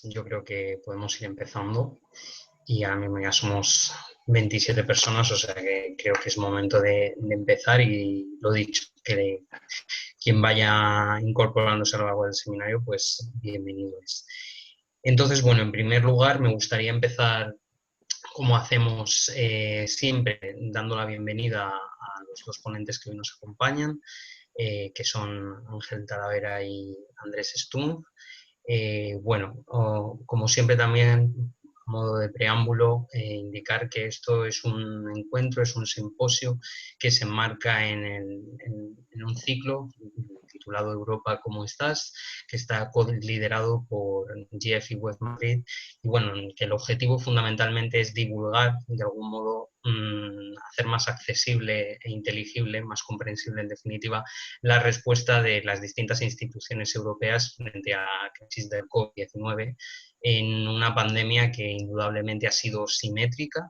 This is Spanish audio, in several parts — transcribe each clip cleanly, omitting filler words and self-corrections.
yo creo que podemos ir empezando y ahora mismo ya somos 27 personas, o sea que creo que es momento de empezar y lo dicho, que quien vaya incorporándose a lo largo del seminario, pues bienvenido es. Entonces, bueno, en primer lugar me gustaría empezar como hacemos siempre, dando la bienvenida a los dos ponentes que hoy nos acompañan, que son Ángel Talavera y Andrés Stumpf. Bueno, como siempre también, a modo de preámbulo, indicar que esto es un encuentro, es un simposio que se enmarca en un ciclo titulado Europa, ¿cómo estás?, que está liderado por GF y Web Madrid, y bueno, que el objetivo fundamentalmente es divulgar, de algún modo, hacer más accesible e inteligible, más comprensible en definitiva, la respuesta de las distintas instituciones europeas frente a la crisis del COVID-19 en una pandemia que indudablemente ha sido simétrica,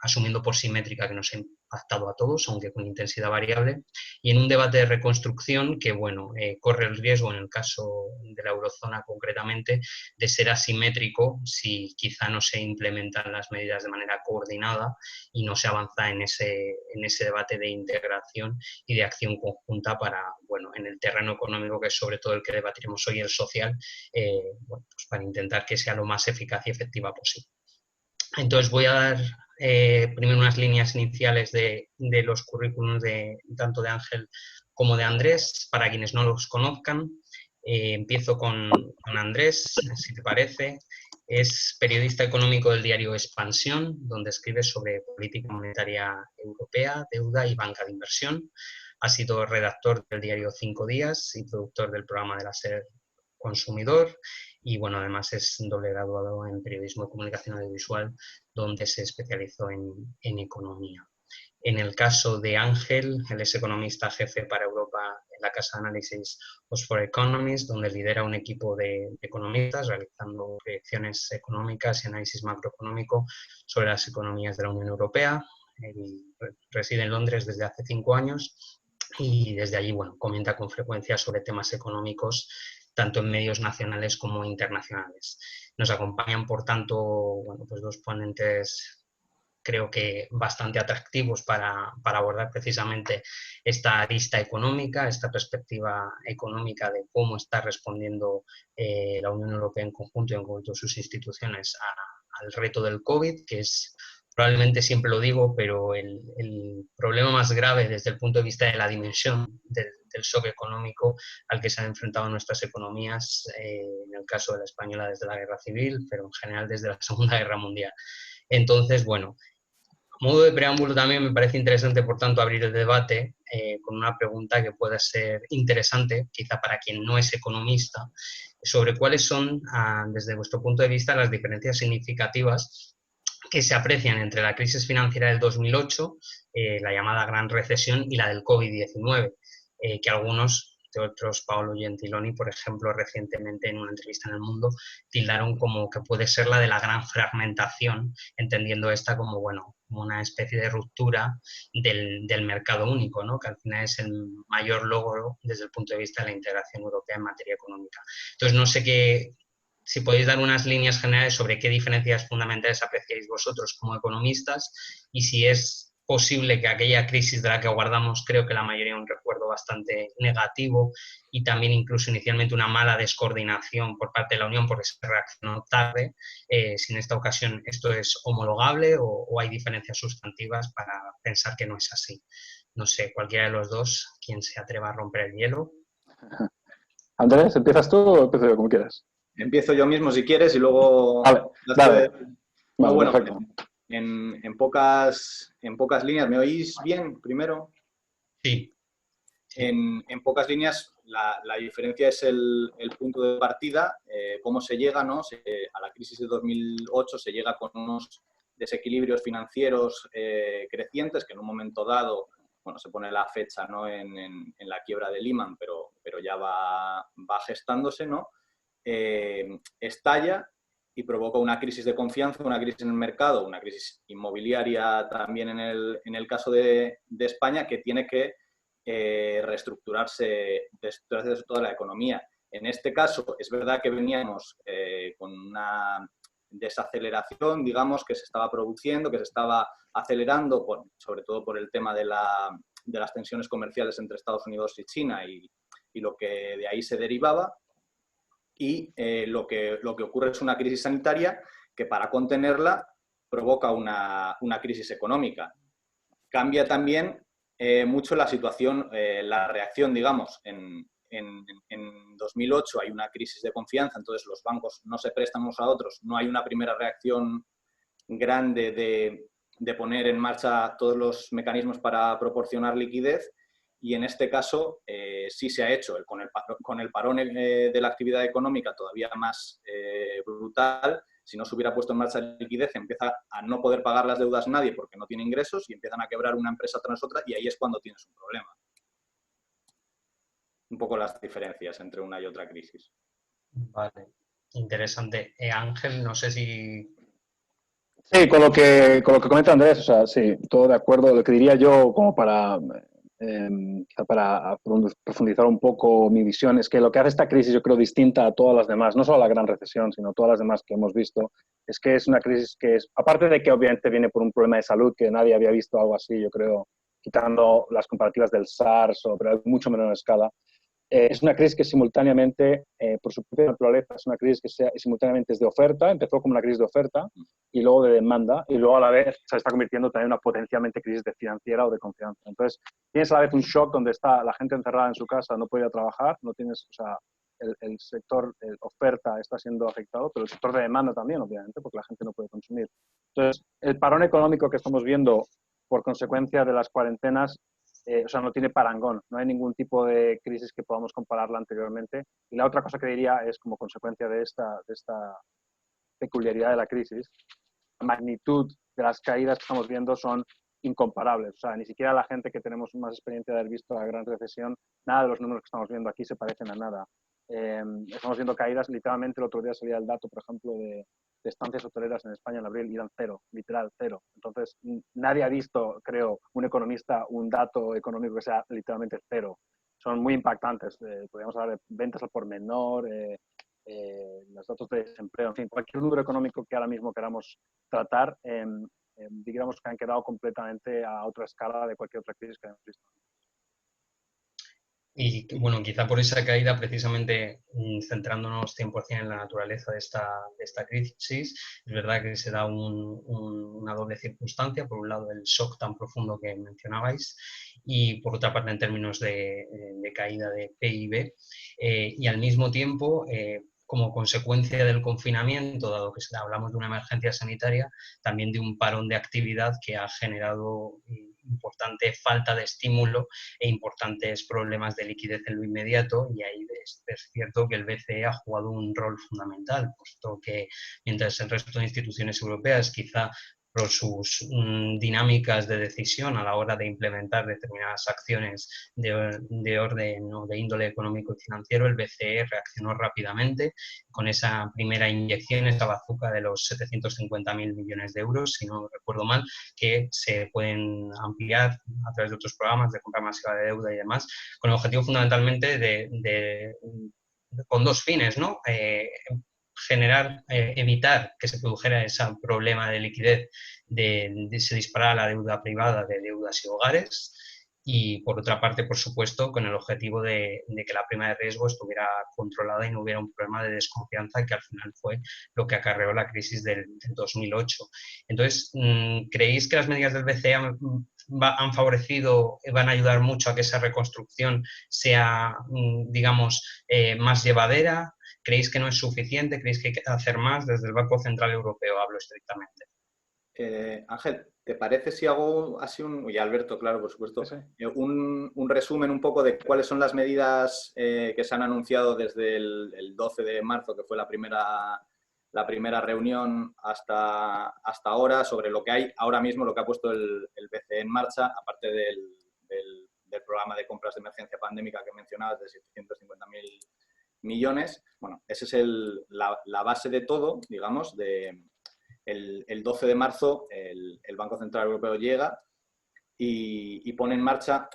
asumiendo por simétrica que nos ha impactado a todos, aunque con intensidad variable, y en un debate de reconstrucción que, bueno, corre el riesgo, en el caso de la eurozona concretamente, de ser asimétrico si quizá no se implementan las medidas de manera coordinada y no se avanza en ese debate de integración y de acción conjunta para, bueno, en el terreno económico, que es sobre todo el que debatiremos hoy, el social, bueno, pues para intentar que sea lo más eficaz y efectiva posible. Entonces voy a dar primero unas líneas iniciales de los currículums tanto de Ángel como de Andrés, para quienes no los conozcan. Empiezo con Andrés, si te parece. Es periodista económico del diario Expansión, donde escribe sobre política monetaria europea, deuda y banca de inversión. Ha sido redactor del diario Cinco Días y productor del programa de la SER Consumidor. Y bueno, además es doble graduado en periodismo y comunicación audiovisual, donde se especializó en economía. En el caso de Ángel, él es economista jefe para Europa en la casa de análisis Oxford Economist, donde lidera un equipo de economistas realizando proyecciones económicas y análisis macroeconómico sobre las economías de la Unión Europea. Él reside en Londres desde hace 5 años y desde allí, bueno, comenta con frecuencia sobre temas económicos, tanto en medios nacionales como internacionales. Nos acompañan, por tanto, bueno, pues dos ponentes, creo que bastante atractivos para abordar precisamente esta arista económica, esta perspectiva económica de cómo está respondiendo la Unión Europea en conjunto y en concreto sus instituciones al reto del COVID, que es, probablemente siempre lo digo, pero el problema más grave desde el punto de vista de la dimensión del shock económico al que se han enfrentado nuestras economías, en el caso de la española desde la Guerra Civil, pero en general desde la Segunda Guerra Mundial. Entonces, bueno, a modo de preámbulo también me parece interesante, por tanto, abrir el debate con una pregunta que pueda ser interesante, quizá para quien no es economista, sobre cuáles son, desde vuestro punto de vista, las diferencias significativas que se aprecian entre la crisis financiera del 2008, la llamada Gran Recesión, y la del COVID-19, que algunos, entre otros Paolo Gentiloni, por ejemplo, recientemente en una entrevista en El Mundo, tildaron como que puede ser la de la gran fragmentación, entendiendo esta como, bueno, como una especie de ruptura del mercado único, ¿no?, que al final es el mayor logro desde el punto de vista de la integración europea en materia económica. Entonces, no sé si podéis dar unas líneas generales sobre qué diferencias fundamentales apreciáis vosotros como economistas y si es posible que aquella crisis de la que guardamos, creo que la mayoría, un recuerdo bastante negativo y también incluso inicialmente una mala descoordinación por parte de la Unión porque se reaccionó tarde, si en esta ocasión esto es homologable o hay diferencias sustantivas para pensar que no es así. No sé, cualquiera de los dos, quien se atreva a romper el hielo. Andrés, ¿empiezas tú o empiezo yo, como quieras? Empiezo yo mismo si quieres y luego... Vale. No, bueno, perfecto. En pocas líneas, ¿me oís bien primero? Sí. En pocas líneas, la diferencia es el punto de partida, cómo se llega, ¿no? A la crisis de 2008 se llega con unos desequilibrios financieros crecientes que en un momento dado, bueno, se pone la fecha, ¿no?, en la quiebra de Lehman, pero ya va gestándose, ¿no? Estalla y provoca una crisis de confianza, una crisis en el mercado, una crisis inmobiliaria también en el caso de España, que tiene que reestructurarse toda la economía. En este caso, es verdad que veníamos con una desaceleración, digamos, que se estaba produciendo, que se estaba acelerando, sobre todo por el tema de las tensiones comerciales entre Estados Unidos y China y lo que de ahí se derivaba. Y lo que ocurre es una crisis sanitaria que para contenerla provoca una crisis económica. Cambia también mucho la situación, la reacción, digamos, en 2008 hay una crisis de confianza, entonces los bancos no se prestan unos a otros, no hay una primera reacción grande de poner en marcha todos los mecanismos para proporcionar liquidez, y en este caso sí se ha hecho, con el parón de la actividad económica todavía más brutal. Si no se hubiera puesto en marcha la liquidez, empieza a no poder pagar las deudas nadie porque no tiene ingresos y empiezan a quebrar una empresa tras otra, y ahí es cuando tienes un problema. Un poco las diferencias entre una y otra crisis. Vale, interesante. Ángel, no sé si... Sí, con lo que comenta Andrés, o sea, sí, todo de acuerdo. Lo que diría yo, como para profundizar un poco mi visión, es que lo que hace esta crisis, yo creo, distinta a todas las demás, no solo la gran recesión, sino todas las demás que hemos visto, es que es una crisis que es, aparte de que obviamente viene por un problema de salud, que nadie había visto algo así, yo creo, quitando las comparativas del SARS, pero a mucho menor escala. Es una crisis que simultáneamente, por su propia naturaleza, es una crisis que simultáneamente es de oferta, empezó como una crisis de oferta y luego de demanda, y luego a la vez se está convirtiendo también en una potencialmente crisis de financiera o de confianza. Entonces, tienes a la vez un shock donde está la gente encerrada en su casa, no puede ir a trabajar, no tienes, o sea, el sector oferta está siendo afectado, pero el sector de demanda también, obviamente, porque la gente no puede consumir. Entonces, el parón económico que estamos viendo por consecuencia de las cuarentenas, o sea, no tiene parangón, no hay ningún tipo de crisis que podamos compararla anteriormente. Y la otra cosa que diría es, como consecuencia de esta peculiaridad de la crisis, la magnitud de las caídas que estamos viendo son incomparables. O sea, ni siquiera la gente que tenemos más experiencia de haber visto la gran recesión, nada de los números que estamos viendo aquí se parecen a nada. Estamos viendo caídas, literalmente el otro día salía el dato, por ejemplo, de estancias hoteleras en España en abril, eran cero, literal cero. Entonces, nadie ha visto, creo, un economista, un dato económico que sea literalmente cero. Son muy impactantes. Podríamos hablar de ventas al por menor, los datos de desempleo, en fin, cualquier número económico que ahora mismo queramos tratar, digamos que han quedado completamente a otra escala de cualquier otra crisis que hemos visto. Y bueno, quizá por esa caída, precisamente centrándonos 100% en la naturaleza de esta crisis, es verdad que se da una doble circunstancia. Por un lado, el shock tan profundo que mencionabais, y por otra parte, en términos de caída de PIB, y al mismo tiempo, como consecuencia del confinamiento, dado que hablamos de una emergencia sanitaria, también de un parón de actividad que ha generado importante falta de estímulo e importantes problemas de liquidez en lo inmediato, y ahí es cierto que el BCE ha jugado un rol fundamental, puesto que mientras el resto de instituciones europeas quizá por sus dinámicas de decisión a la hora de implementar determinadas acciones de orden o de índole económico y financiero, el BCE reaccionó rápidamente con esa primera inyección, esa bazuca de los 750.000 millones de euros, si no recuerdo mal, que se pueden ampliar a través de otros programas de compra masiva de deuda y demás, con el objetivo fundamentalmente con dos fines, ¿no? Evitar que se produjera ese problema de liquidez, se disparara la deuda privada de deudas y hogares, y por otra parte, por supuesto, con el objetivo de que la prima de riesgo estuviera controlada y no hubiera un problema de desconfianza, que al final fue lo que acarreó la crisis del 2008. Entonces, ¿creéis que las medidas del BCE han favorecido, van a ayudar mucho a que esa reconstrucción sea, digamos, más llevadera? ¿Creéis que no es suficiente? ¿Creéis que hay que hacer más desde el Banco Central Europeo? Hablo estrictamente. Ángel, ¿te parece si hago así y Alberto, claro, por supuesto, Sí. un resumen un poco de cuáles son las medidas que se han anunciado desde el 12 de marzo, que fue la primera reunión, hasta ahora, sobre lo que hay ahora mismo, lo que ha puesto el BCE en marcha, aparte del programa de compras de emergencia pandémica que mencionabas, de 750.000 millones? Bueno, esa es la base de todo, digamos. El 12 de marzo el Banco Central Europeo llega y pone en marcha,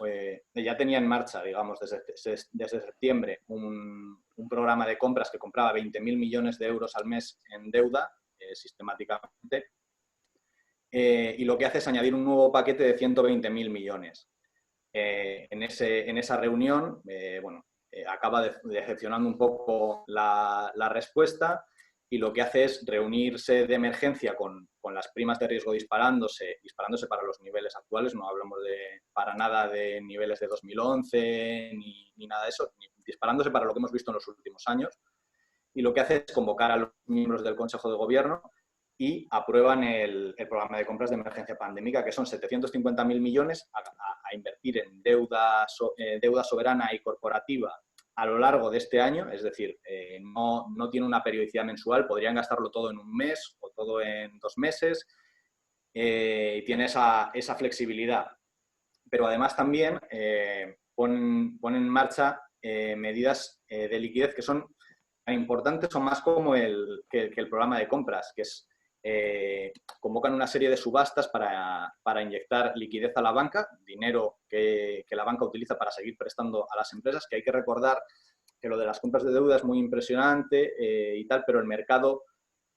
ya tenía en marcha, digamos, desde septiembre, un programa de compras que compraba 20.000 millones de euros al mes en deuda sistemáticamente. Y lo que hace es añadir un nuevo paquete de 120.000 millones. En esa reunión, acaba decepcionando un poco la respuesta, y lo que hace es reunirse de emergencia con las primas de riesgo disparándose para los niveles actuales. No hablamos para nada de niveles de 2011 ni nada de eso, disparándose para lo que hemos visto en los últimos años. Y lo que hace es convocar a los miembros del Consejo de Gobierno y aprueban el programa de compras de emergencia pandémica, que son 750.000 millones a invertir en deuda soberana y corporativa a lo largo de este año. Es decir, no tiene una periodicidad mensual, podrían gastarlo todo en un mes o todo en 2 meses, y tiene esa flexibilidad. Pero además también ponen en marcha medidas de liquidez que son tan importantes o más como que el programa de compras, que es convocan una serie de subastas para inyectar liquidez a la banca, dinero que la banca utiliza para seguir prestando a las empresas, que hay que recordar que lo de las compras de deuda es muy impresionante y tal, pero el mercado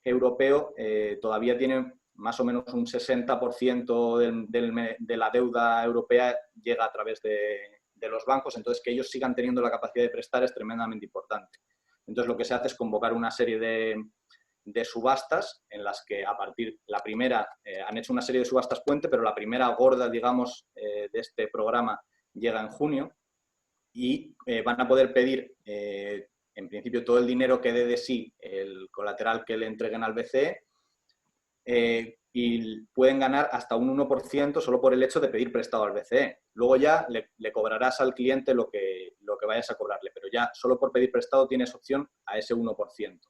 europeo todavía tiene más o menos un 60% de la deuda europea llega a través de los bancos, entonces que ellos sigan teniendo la capacidad de prestar es tremendamente importante. Entonces lo que se hace es convocar una serie de subastas en las que la primera, han hecho una serie de subastas puente, pero la primera gorda, digamos, de este programa llega en junio, y van a poder pedir, en principio, todo el dinero que dé de sí el colateral que le entreguen al BCE, y pueden ganar hasta un 1% solo por el hecho de pedir prestado al BCE. Luego ya le cobrarás al cliente lo que vayas a cobrarle, pero ya solo por pedir prestado tienes opción a ese 1%.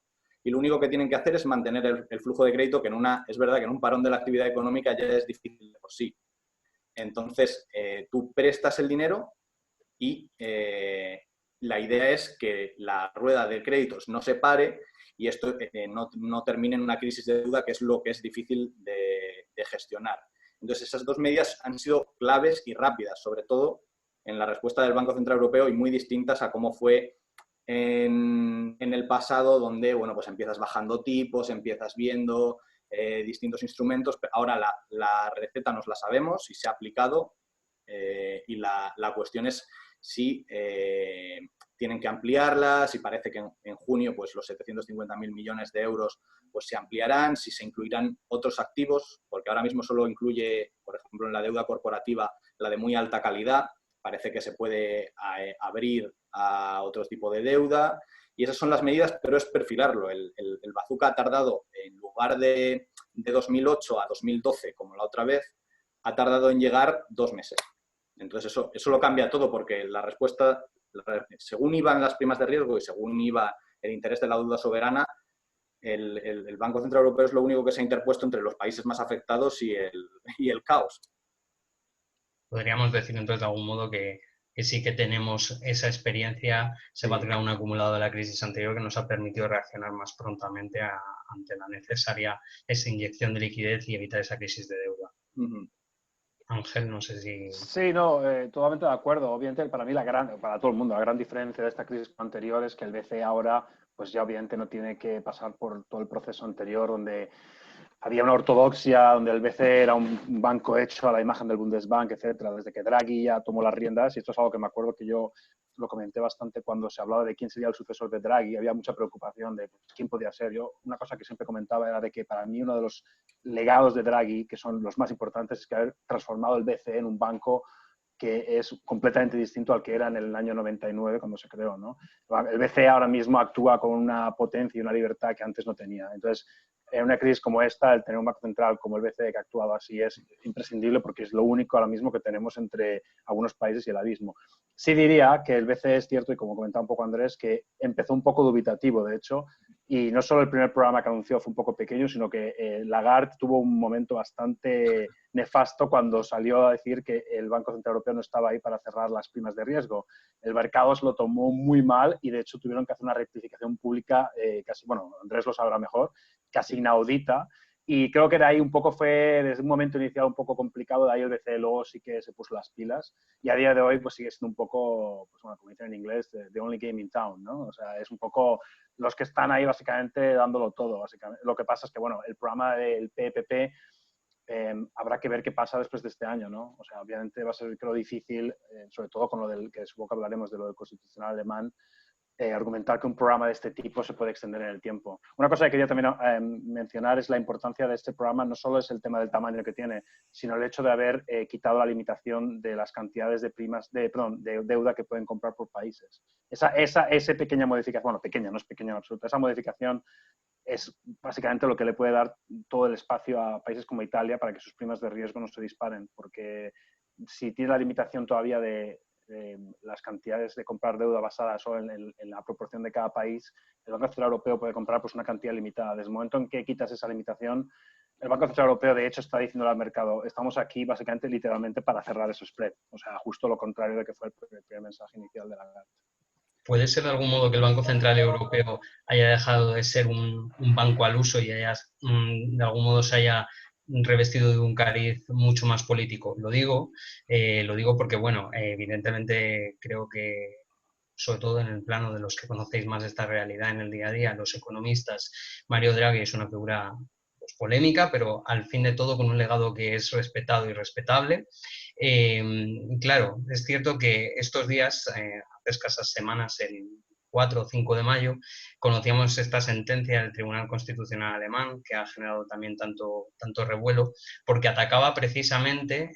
Y lo único que tienen que hacer es mantener el flujo de crédito, que es verdad que en un parón de la actividad económica ya es difícil de por sí. Entonces, tú prestas el dinero y la idea es que la rueda de créditos no se pare y esto no termine en una crisis de deuda, que es lo que es difícil de gestionar. Entonces, esas dos medidas han sido claves y rápidas, sobre todo en la respuesta del Banco Central Europeo, y muy distintas a cómo fue en el pasado, donde pues empiezas bajando tipos, empiezas viendo distintos instrumentos, pero ahora la receta nos la sabemos y se ha aplicado, y la cuestión es si tienen que ampliarla, si parece que en junio pues los 750.000 millones de euros pues se ampliarán, si se incluirán otros activos, porque ahora mismo solo incluye, por ejemplo, en la deuda corporativa, la de muy alta calidad. Parece que se puede abrir a otro tipo de deuda, y esas son las medidas, pero es perfilarlo. El Bazooka ha tardado, en lugar de 2008 a 2012, como la otra vez, ha tardado en llegar 2 meses. Entonces eso lo cambia todo, porque la respuesta, según iban las primas de riesgo y según iba el interés de la deuda soberana, el Banco Central Europeo es lo único que se ha interpuesto entre los países más afectados y el caos. Podríamos decir entonces de algún modo que sí que tenemos esa experiencia, se va a crear un acumulado de la crisis anterior que nos ha permitido reaccionar más prontamente ante la necesaria esa inyección de liquidez y evitar esa crisis de deuda. Uh-huh. Ángel, no sé si... Sí, no, totalmente de acuerdo. Obviamente, para mí, para todo el mundo, la gran diferencia de esta crisis anterior es que el BCE ahora, pues ya obviamente no tiene que pasar por todo el proceso anterior donde había una ortodoxia, donde el BCE era un banco hecho a la imagen del Bundesbank, etcétera, desde que Draghi ya tomó las riendas. Y esto es algo que me acuerdo que yo lo comenté bastante cuando se hablaba de quién sería el sucesor de Draghi. Había mucha preocupación de quién podía ser. Yo, una cosa que siempre comentaba era de que para mí uno de los legados de Draghi, que son los más importantes, es que haber transformado el BCE en un banco que es completamente distinto al que era en el año 99 cuando se creó, ¿no? El BCE ahora mismo actúa con una potencia y una libertad que antes no tenía. Entonces, en una crisis como esta, el tener un banco central como el BCE que ha actuado así es imprescindible, porque es lo único ahora mismo que tenemos entre algunos países y el abismo. Sí diría que el BCE es cierto, y como comentaba un poco Andrés, que empezó un poco dubitativo, de hecho, y no solo el primer programa que anunció fue un poco pequeño, sino que Lagarde tuvo un momento bastante nefasto cuando salió a decir que el Banco Central Europeo no estaba ahí para cerrar las primas de riesgo. El mercado se lo tomó muy mal y, de hecho, tuvieron que hacer una rectificación pública casi, bueno, Andrés lo sabrá mejor, casi inaudita, Y creo que de ahí un poco fue, desde un momento inicial un poco complicado, de ahí el BCE luego sí que se puso las pilas. Y a día de hoy pues sigue siendo un poco, pues bueno, como dicen en inglés, the only game in town, ¿no? O sea, es un poco los que están ahí básicamente dándolo todo, básicamente. Lo que pasa es que, bueno, el programa del PPP habrá que ver qué pasa después de este año, ¿no? O sea, obviamente va a ser, creo, difícil, sobre todo con lo del, que supongo que hablaremos de lo del constitucional alemán, argumentar que un programa de este tipo se puede extender en el tiempo. Una cosa que quería también mencionar es la importancia de este programa. No solo es el tema del tamaño que tiene, sino el hecho de haber quitado la limitación de las cantidades de de deuda que pueden comprar por países. Esa pequeña modificación, bueno, pequeña, no es pequeña en absoluto, esa modificación es básicamente lo que le puede dar todo el espacio a países como Italia para que sus primas de riesgo no se disparen, porque si tiene la limitación todavía de las cantidades de comprar deuda basada solo en la proporción de cada país, el Banco Central Europeo puede comprar pues, una cantidad limitada. Desde el momento en que quitas esa limitación, el Banco Central Europeo, de hecho, está diciendo al mercado, estamos aquí básicamente, literalmente, para cerrar ese spread. O sea, justo lo contrario de que fue el primer mensaje inicial de Lagarde. ¿Puede ser de algún modo que el Banco Central Europeo haya dejado de ser un banco al uso y de algún modo se haya revestido de un cariz mucho más político? Lo digo porque, bueno, evidentemente creo que, sobre todo en el plano de los que conocéis más esta realidad en el día a día, los economistas, Mario Draghi es una figura pues, polémica, pero al fin de todo con un legado que es respetado y respetable. Claro, es cierto que estos días, hace escasas semanas, el 4 o 5 de mayo, conocíamos esta sentencia del Tribunal Constitucional alemán, que ha generado también tanto revuelo, porque atacaba precisamente,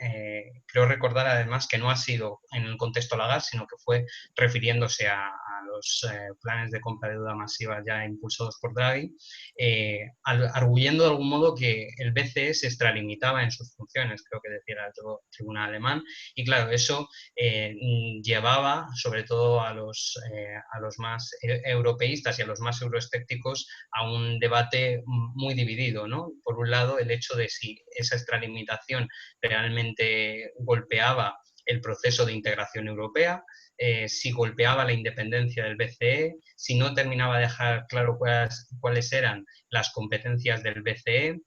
creo recordar además que no ha sido en el contexto Lagarde, sino que fue refiriéndose a los planes de compra de deuda masiva ya impulsados por Draghi, arguyendo de algún modo que el BCE se extralimitaba en sus funciones, creo que decía el Tribunal alemán, y claro, eso llevaba sobre todo a los más europeístas y a los más euroescépticos a un debate muy dividido, ¿no? Por un lado, el hecho de si esa extralimitación realmente golpeaba el proceso de integración europea, si golpeaba la independencia del BCE, si no terminaba de dejar claro cuáles eran las competencias del BCE,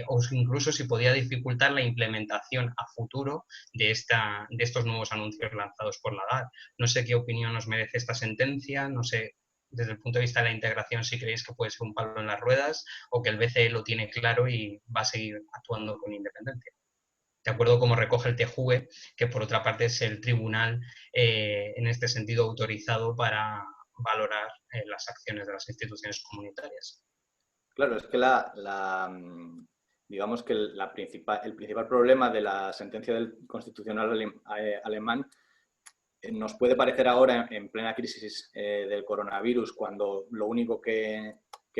o incluso si podía dificultar la implementación a futuro de estos nuevos anuncios lanzados por Lagarde. No sé qué opinión os merece esta sentencia, no sé desde el punto de vista de la integración si creéis que puede ser un palo en las ruedas o que el BCE lo tiene claro y va a seguir actuando con independencia. De acuerdo como recoge el TJUE, que por otra parte es el tribunal en este sentido autorizado para valorar las acciones de las instituciones comunitarias. Claro, es que digamos que el principal problema de la sentencia del Constitucional alemán nos puede parecer ahora, en plena crisis del coronavirus, cuando lo único que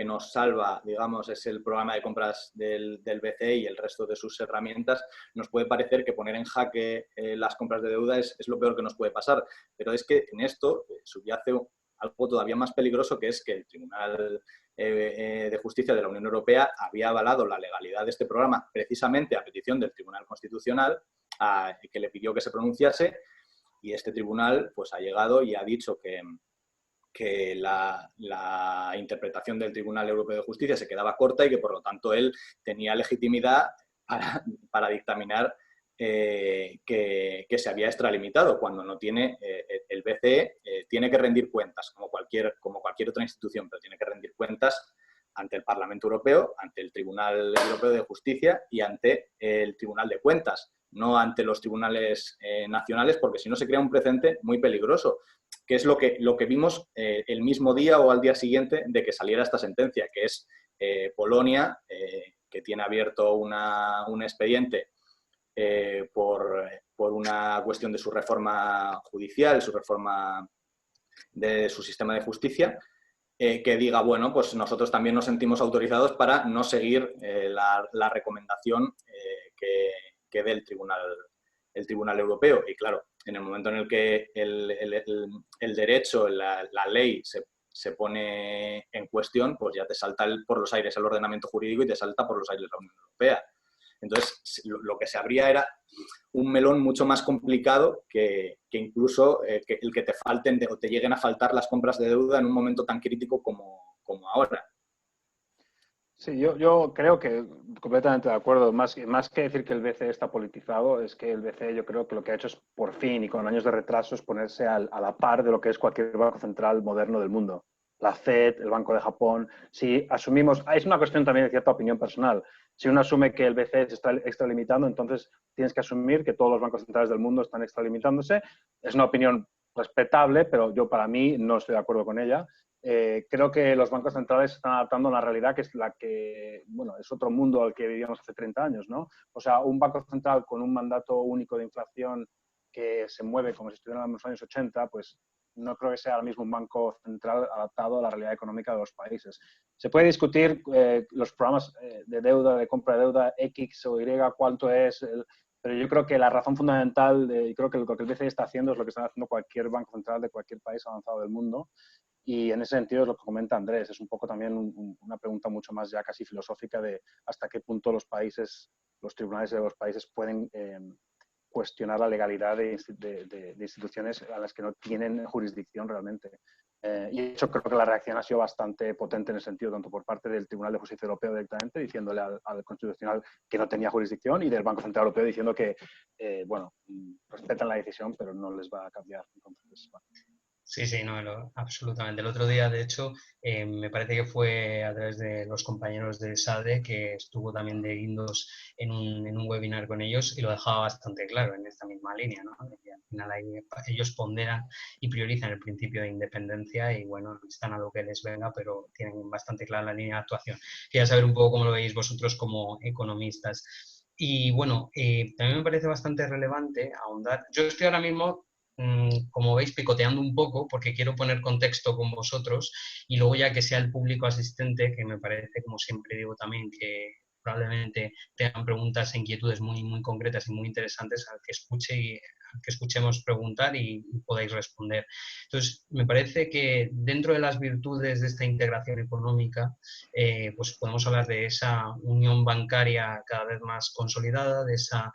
nos salva, digamos, es el programa de compras del BCE y el resto de sus herramientas, nos puede parecer que poner en jaque las compras de deuda es lo peor que nos puede pasar. Pero es que en esto subyace algo todavía más peligroso, que es que el Tribunal de Justicia de la Unión Europea había avalado la legalidad de este programa precisamente a petición del Tribunal Constitucional, que le pidió que se pronunciase, y este tribunal pues, ha llegado y ha dicho que la interpretación del Tribunal Europeo de Justicia se quedaba corta y que, por lo tanto, él tenía legitimidad para dictaminar que se había extralimitado, cuando no tiene. El BCE tiene que rendir cuentas, como cualquier otra institución, pero tiene que rendir cuentas ante el Parlamento Europeo, ante el Tribunal Europeo de Justicia y ante el Tribunal de Cuentas, no ante los tribunales nacionales, porque si no se crea un precedente muy peligroso, que es lo que vimos el mismo día o al día siguiente de que saliera esta sentencia, que es Polonia, que tiene abierto un expediente por una cuestión de su reforma judicial, su reforma de su sistema de justicia, que diga, bueno, pues nosotros también nos sentimos autorizados para no seguir la recomendación que dé el Tribunal Europeo. Y claro, en el momento en el que el derecho, la ley se pone en cuestión, pues ya te salta por los aires el ordenamiento jurídico y te salta por los aires la Unión Europea. Entonces, lo que se abría era un melón mucho más complicado que incluso que el que te falten o te lleguen a faltar las compras de deuda en un momento tan crítico como ahora. Sí, yo creo que completamente de acuerdo. Más que decir que el BCE está politizado, es que el BCE yo creo que lo que ha hecho es por fin y con años de retraso es ponerse a la par de lo que es cualquier banco central moderno del mundo. La Fed, el Banco de Japón. Si asumimos, es una cuestión también de cierta opinión personal. Si uno asume que el BCE se está extralimitando, entonces tienes que asumir que todos los bancos centrales del mundo están extralimitándose. Es una opinión respetable, pero yo para mí no estoy de acuerdo con ella. Creo que los bancos centrales se están adaptando a una realidad que es la que, bueno, es otro mundo al que vivíamos hace 30 años, ¿no? O sea, un banco central con un mandato único de inflación que se mueve como si estuviera en los años 80, pues no creo que sea ahora mismo un banco central adaptado a la realidad económica de los países. Se puede discutir los programas de deuda, de compra de deuda, X o Y, cuánto es, pero yo creo que la razón fundamental, creo que lo que el BCE está haciendo es lo que está haciendo cualquier banco central de cualquier país avanzado del mundo. Y en ese sentido es lo que comenta Andrés, es un poco también una pregunta mucho más ya casi filosófica de hasta qué punto los países, los tribunales de los países pueden cuestionar la legalidad de instituciones a las que no tienen jurisdicción realmente. Y de hecho creo que la reacción ha sido bastante potente en ese sentido, tanto por parte del Tribunal de Justicia Europeo directamente, diciéndole al Constitucional que no tenía jurisdicción, y del Banco Central Europeo diciendo que, bueno, respetan la decisión, pero no les va a cambiar. Entonces, bueno. Sí, sí, no, absolutamente. El otro día, de hecho, me parece que fue a través de los compañeros del SADE que estuvo también de Guindos en un webinar con ellos y lo dejaba bastante claro en esta misma línea, ¿no? Que al final ellos ponderan y priorizan el principio de independencia y, bueno, están a lo que les venga, pero tienen bastante clara la línea de actuación. Quería saber un poco cómo lo veis vosotros como economistas. Y, bueno, también me parece bastante relevante ahondar. Yo estoy ahora mismo como veis, picoteando un poco porque quiero poner contexto con vosotros y luego ya que sea el público asistente, que me parece, como siempre digo también, que probablemente tengan preguntas e inquietudes muy, muy concretas y muy interesantes al que escuche y al que escuchemos preguntar y podáis responder. Entonces, me parece que dentro de las virtudes de esta integración económica, pues podemos hablar de esa unión bancaria cada vez más consolidada, de esa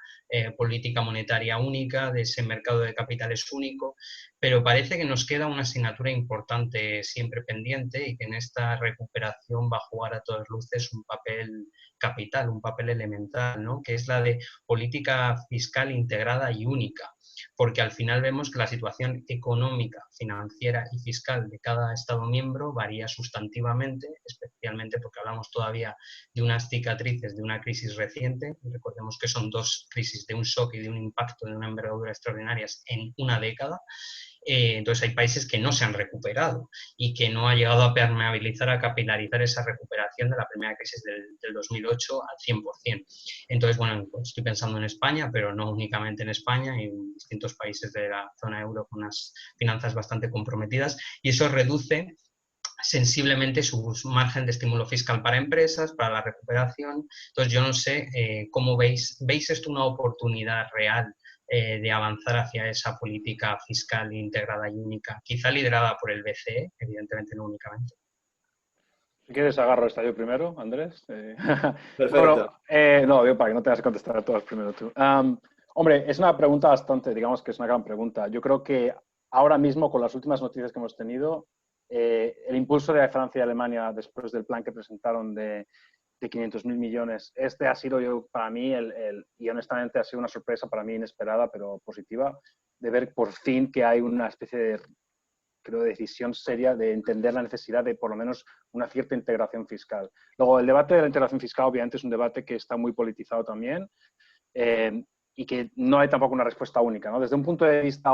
política monetaria única, de ese mercado de capitales único, pero parece que nos queda una asignatura importante siempre pendiente y que en esta recuperación va a jugar a todas luces un papel capital, un papel elemental, ¿no? Que es la de política fiscal integrada y única, porque al final vemos que la situación económica, financiera y fiscal de cada Estado miembro varía sustantivamente, especialmente porque hablamos todavía de unas cicatrices de una crisis reciente. Recordemos que son dos crisis de un shock y de un impacto de una envergadura extraordinarias en una década. Entonces hay países que no se han recuperado y que no ha llegado a permeabilizar, a capilarizar esa recuperación de la primera crisis del 2008 al 100%. Entonces, bueno, pues estoy pensando en España, pero no únicamente en España, y en distintos países de la zona euro con unas finanzas bastante comprometidas, y eso reduce sensiblemente su margen de estímulo fiscal para empresas, para la recuperación. Entonces, yo no sé cómo veis esto una oportunidad real de avanzar hacia esa política fiscal integrada y única, quizá liderada por el BCE, evidentemente no únicamente. Si quieres, agarro esta yo primero, Andrés. Perfecto. Bueno, no, digo para que no tengas que contestar a todas primero tú. Hombre, es una pregunta bastante, digamos que es una gran pregunta. Yo creo que ahora mismo, con las últimas noticias que hemos tenido, el impulso de Francia y Alemania después del plan que presentaron de 500.000 millones, este ha sido yo, para mí, y honestamente ha sido una sorpresa para mí inesperada, pero positiva, de ver por fin que hay una especie de, creo, decisión seria de entender la necesidad de por lo menos una cierta integración fiscal. Luego, el debate de la integración fiscal obviamente es un debate que está muy politizado también y que no hay tampoco una respuesta única, ¿no? Desde un punto de vista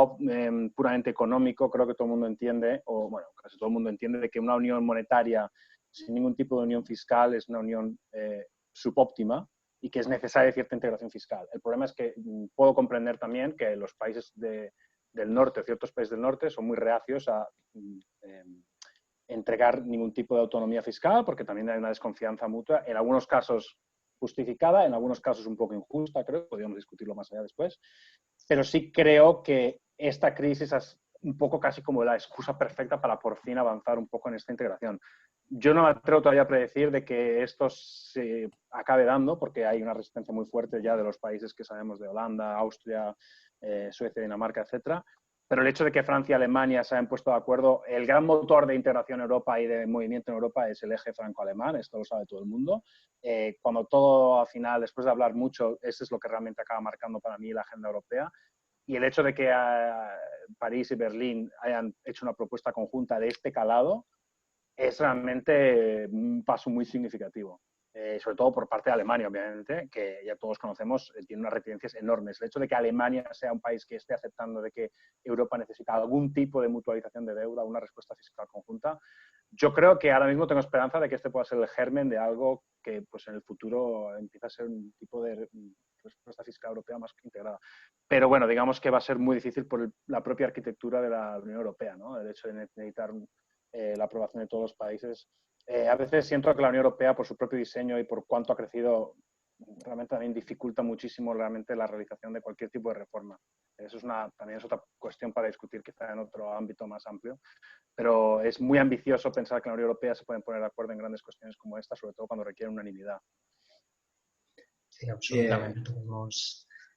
puramente económico, creo que todo el mundo entiende, o bueno, casi todo el mundo entiende, de que una unión monetaria sin ningún tipo de unión fiscal es una unión subóptima y que es necesaria cierta integración fiscal. El problema es que puedo comprender también que los países del norte, ciertos países del norte, son muy reacios a entregar ningún tipo de autonomía fiscal, porque también hay una desconfianza mutua, en algunos casos justificada, en algunos casos un poco injusta, creo, podríamos discutirlo más allá después, pero sí creo que esta crisis es un poco casi como la excusa perfecta para por fin avanzar un poco en esta integración. Yo no me atrevo todavía a predecir de que esto se acabe dando, porque hay una resistencia muy fuerte ya de los países que sabemos de Holanda, Austria, Suecia, Dinamarca, etcétera. pero el hecho de que Francia y Alemania se hayan puesto de acuerdo, el gran motor de integración en Europa y de movimiento en Europa es el eje franco-alemán, esto lo sabe todo el mundo. Cuando todo al final, después de hablar mucho, eso es lo que realmente acaba marcando para mí la agenda europea. Y el hecho de que París y Berlín hayan hecho una propuesta conjunta de este calado es realmente un paso muy significativo. Sobre todo por parte de Alemania, obviamente, que ya todos conocemos, tiene unas reticencias enormes. El hecho de que Alemania sea un país que esté aceptando de que Europa necesita algún tipo de mutualización de deuda, una respuesta fiscal conjunta, yo creo que ahora mismo tengo esperanza de que este pueda ser el germen de algo que pues, en el futuro empieza a ser un tipo de respuesta fiscal europea más integrada. Pero bueno, digamos que va a ser muy difícil por la propia arquitectura de la Unión Europea, ¿no? El hecho de necesitar la aprobación de todos los países. A veces siento que la Unión Europea, por su propio diseño y por cuánto ha crecido, realmente también dificulta muchísimo realmente la realización de cualquier tipo de reforma. Eso es también es otra cuestión para discutir quizá en otro ámbito más amplio, pero es muy ambicioso pensar que en la Unión Europea se pueden poner de acuerdo en grandes cuestiones como esta, sobre todo cuando requieren unanimidad. Sí, absolutamente.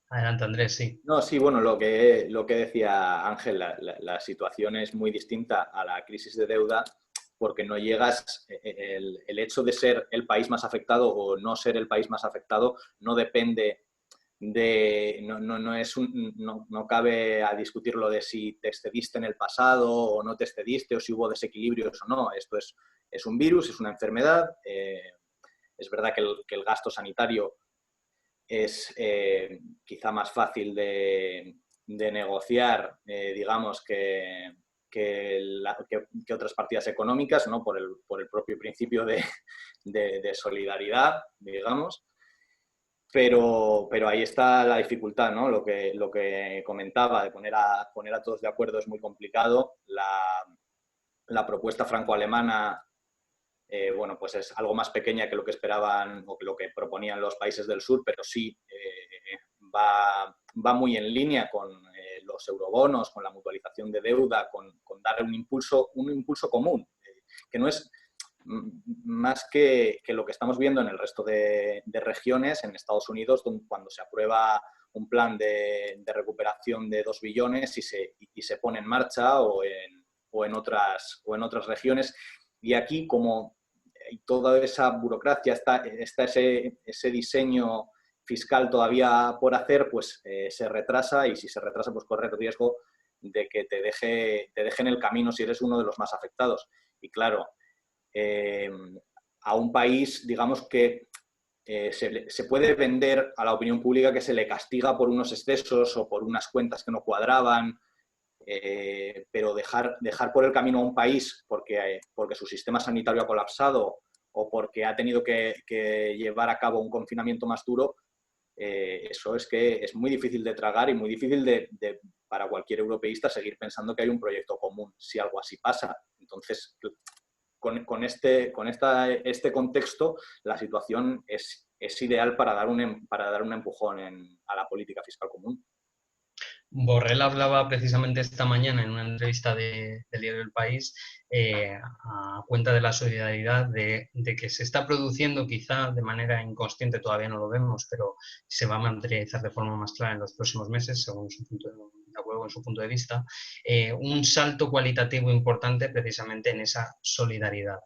Adelante, Andrés, sí. No, sí, bueno, lo que decía Ángel, la situación es muy distinta a la crisis de deuda porque no llegas, el hecho de ser el país más afectado o no ser el país más afectado no depende no cabe a discutirlo de si te excediste en el pasado o no te excediste o si hubo desequilibrios o no. Esto es un virus, es una enfermedad. Es verdad que el gasto sanitario es quizá más fácil de negociar, digamos, que otras partidas económicas, ¿no? Por el propio principio de solidaridad, digamos. Pero ahí está la dificultad, ¿no? Lo que comentaba, de poner a todos de acuerdo es muy complicado. La propuesta franco-alemana, bueno, pues es algo más pequeña que lo que esperaban o que lo que proponían los países del sur, pero sí va muy en línea con los eurobonos, con la mutualización de deuda, con dar un impulso común, que no es más que lo que estamos viendo en el resto de regiones, en Estados Unidos, cuando se aprueba un plan de recuperación de 2 billones y se pone en marcha o en otras regiones. Y aquí, como toda esa burocracia, está ese diseño fiscal todavía por hacer, pues se retrasa, y si se retrasa, pues corre el riesgo de que te deje en el camino si eres uno de los más afectados. Y claro, a un país, digamos que se puede vender a la opinión pública que se le castiga por unos excesos o por unas cuentas que no cuadraban, pero dejar por el camino a un país porque su sistema sanitario ha colapsado o porque ha tenido que llevar a cabo un confinamiento más duro, eso es que es muy difícil de tragar y muy difícil para cualquier europeísta seguir pensando que hay un proyecto común si algo así pasa. Entonces, con este contexto, la situación es ideal para dar un empujón a la política fiscal común. Borrell hablaba precisamente esta mañana en una entrevista del diario El País a cuenta de la solidaridad de que se está produciendo, quizá de manera inconsciente, todavía no lo vemos, pero se va a materializar de forma más clara en los próximos meses, según de acuerdo con su punto de vista, un salto cualitativo importante precisamente en esa solidaridad.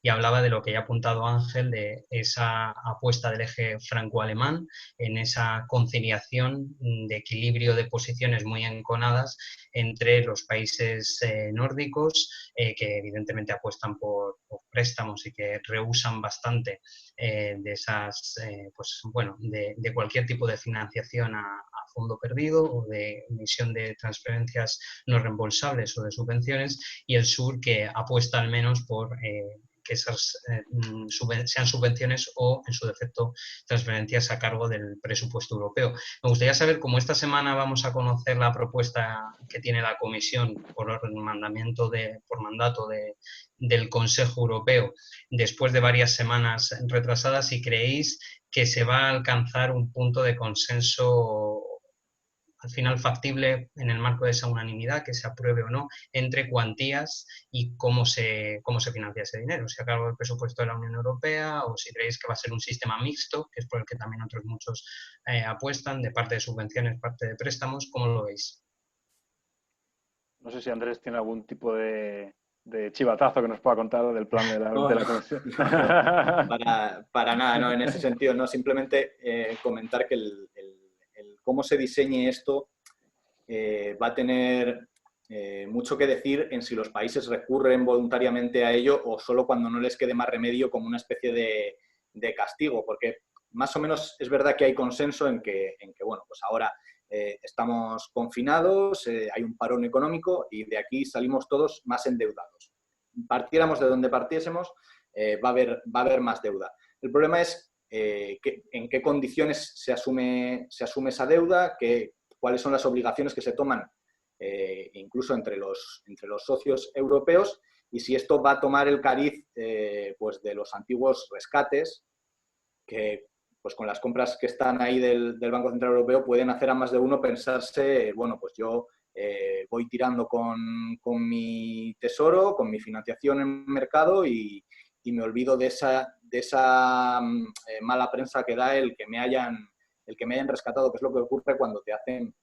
Y hablaba de lo que ya ha apuntado Ángel, de esa apuesta del eje franco-alemán, en esa conciliación de equilibrio de posiciones muy enconadas entre los países nórdicos, que evidentemente apuestan por préstamos y que rehúsan bastante de esas, pues bueno, de cualquier tipo de financiación a fondo perdido o de emisión de transferencias no reembolsables o de subvenciones, y el sur que apuesta al menos por que esas sean subvenciones o, en su defecto, transferencias a cargo del presupuesto europeo. Me gustaría saber cómo esta semana vamos a conocer la propuesta que tiene la Comisión por mandato del Consejo Europeo, después de varias semanas retrasadas, si creéis que se va a alcanzar un punto de consenso al final factible en el marco de esa unanimidad, que se apruebe o no, entre cuantías y cómo se financia ese dinero, si a cargo del presupuesto de la Unión Europea o si creéis que va a ser un sistema mixto, que es por el que también otros muchos apuestan, de parte de subvenciones, parte de préstamos. ¿Cómo lo veis? No sé si Andrés tiene algún tipo de chivatazo que nos pueda contar del plan de No, de no, la Comisión. para nada, no, en ese sentido, no, simplemente comentar que el cómo se diseñe esto va a tener mucho que decir en si los países recurren voluntariamente a ello o solo cuando no les quede más remedio como una especie de castigo, porque más o menos es verdad que hay consenso en que bueno, pues ahora estamos confinados, hay un parón económico y de aquí salimos todos más endeudados. Partiéramos de donde partiésemos, va a haber más deuda. El problema es en qué condiciones se asume esa deuda, cuáles son las obligaciones que se toman incluso entre los socios europeos y si esto va a tomar el cariz pues de los antiguos rescates que pues con las compras que están ahí del Banco Central Europeo pueden hacer a más de uno pensarse, bueno, pues yo voy tirando con mi tesoro, con mi financiación en mercado y me olvido de esa mala prensa que da el que me hayan rescatado, que es lo que ocurre cuando te hacen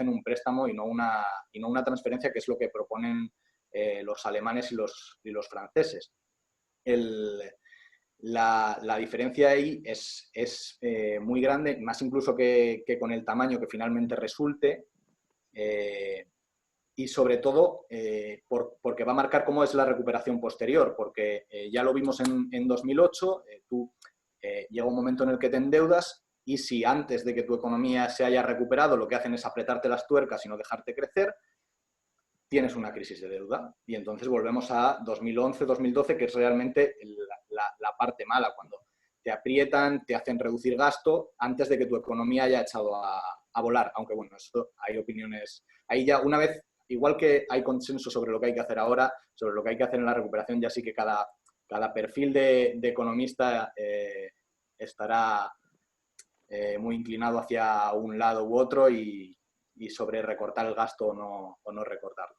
un préstamo y no una transferencia, que es lo que proponen los alemanes y los franceses. La diferencia ahí es muy grande, más incluso que con el tamaño que finalmente resulte, y sobre todo porque va a marcar cómo es la recuperación posterior, porque ya lo vimos en 2008, llega un momento en el que te endeudas y si antes de que tu economía se haya recuperado lo que hacen es apretarte las tuercas y no dejarte crecer, tienes una crisis de deuda. Y entonces volvemos a 2011-2012, que es realmente la parte mala, cuando te aprietan, te hacen reducir gasto antes de que tu economía haya echado a volar. Aunque bueno, eso hay opiniones. Ahí ya una vez, igual que hay consenso sobre lo que hay que hacer ahora, sobre lo que hay que hacer en la recuperación, ya sí que cada perfil de economista estará muy inclinado hacia un lado u otro y sobre recortar el gasto o no recortarlo.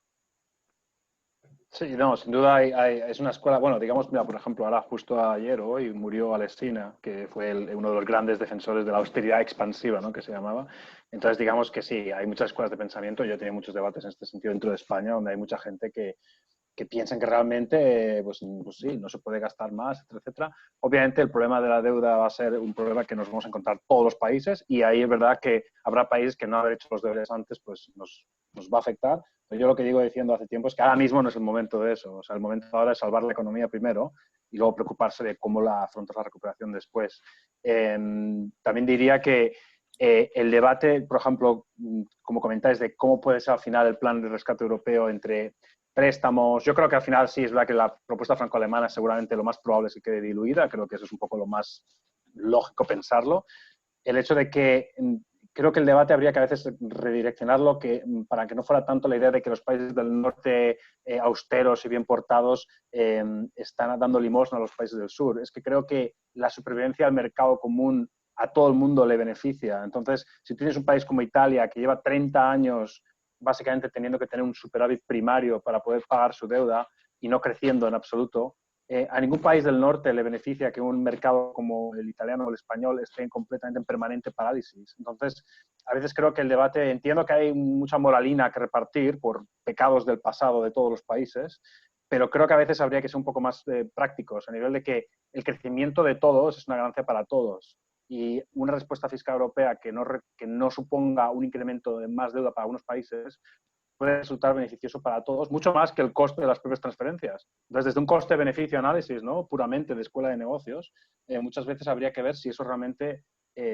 Sí, no, sin duda es una escuela, bueno, digamos, mira, por ejemplo, ahora justo ayer o hoy murió Alsina, que fue uno de los grandes defensores de la austeridad expansiva, ¿no?, que se llamaba. Entonces, digamos que sí, hay muchas escuelas de pensamiento, yo he tenido muchos debates en este sentido dentro de España, donde hay mucha gente que piensan que realmente, pues sí, no se puede gastar más, etcétera, etcétera. Obviamente el problema de la deuda va a ser un problema que nos vamos a encontrar todos los países y ahí es verdad que habrá países que no haber hecho los deberes antes, pues nos va a afectar. Pero yo lo que digo diciendo hace tiempo es que ahora mismo no es el momento de eso. O sea, el momento ahora es salvar la economía primero y luego preocuparse de cómo afrontar la recuperación después. También diría que el debate, por ejemplo, como comentáis, de cómo puede ser al final el plan de rescate europeo entre préstamos. Yo creo que al final sí es verdad que la propuesta franco-alemana seguramente lo más probable es que quede diluida. Creo que eso es un poco lo más lógico pensarlo. El hecho de que creo que el debate habría que a veces redireccionarlo para que no fuera tanto la idea de que los países del norte austeros y bien portados están dando limosna a los países del sur. Es que creo que la supervivencia del mercado común a todo el mundo le beneficia. Entonces, si tienes un país como Italia que lleva 30 años básicamente teniendo que tener un superávit primario para poder pagar su deuda y no creciendo en absoluto, a ningún país del norte le beneficia que un mercado como el italiano o el español esté completamente en permanente parálisis. Entonces, a veces creo que el debate, entiendo que hay mucha moralina que repartir por pecados del pasado de todos los países, pero creo que a veces habría que ser un poco más prácticos a nivel de que el crecimiento de todos es una ganancia para todos. Y una respuesta fiscal europea que no suponga un incremento de más deuda para algunos países puede resultar beneficioso para todos, mucho más que el coste de las propias transferencias. Entonces, desde un coste-beneficio análisis, ¿no?, puramente de escuela de negocios, muchas veces habría que ver si eso realmente,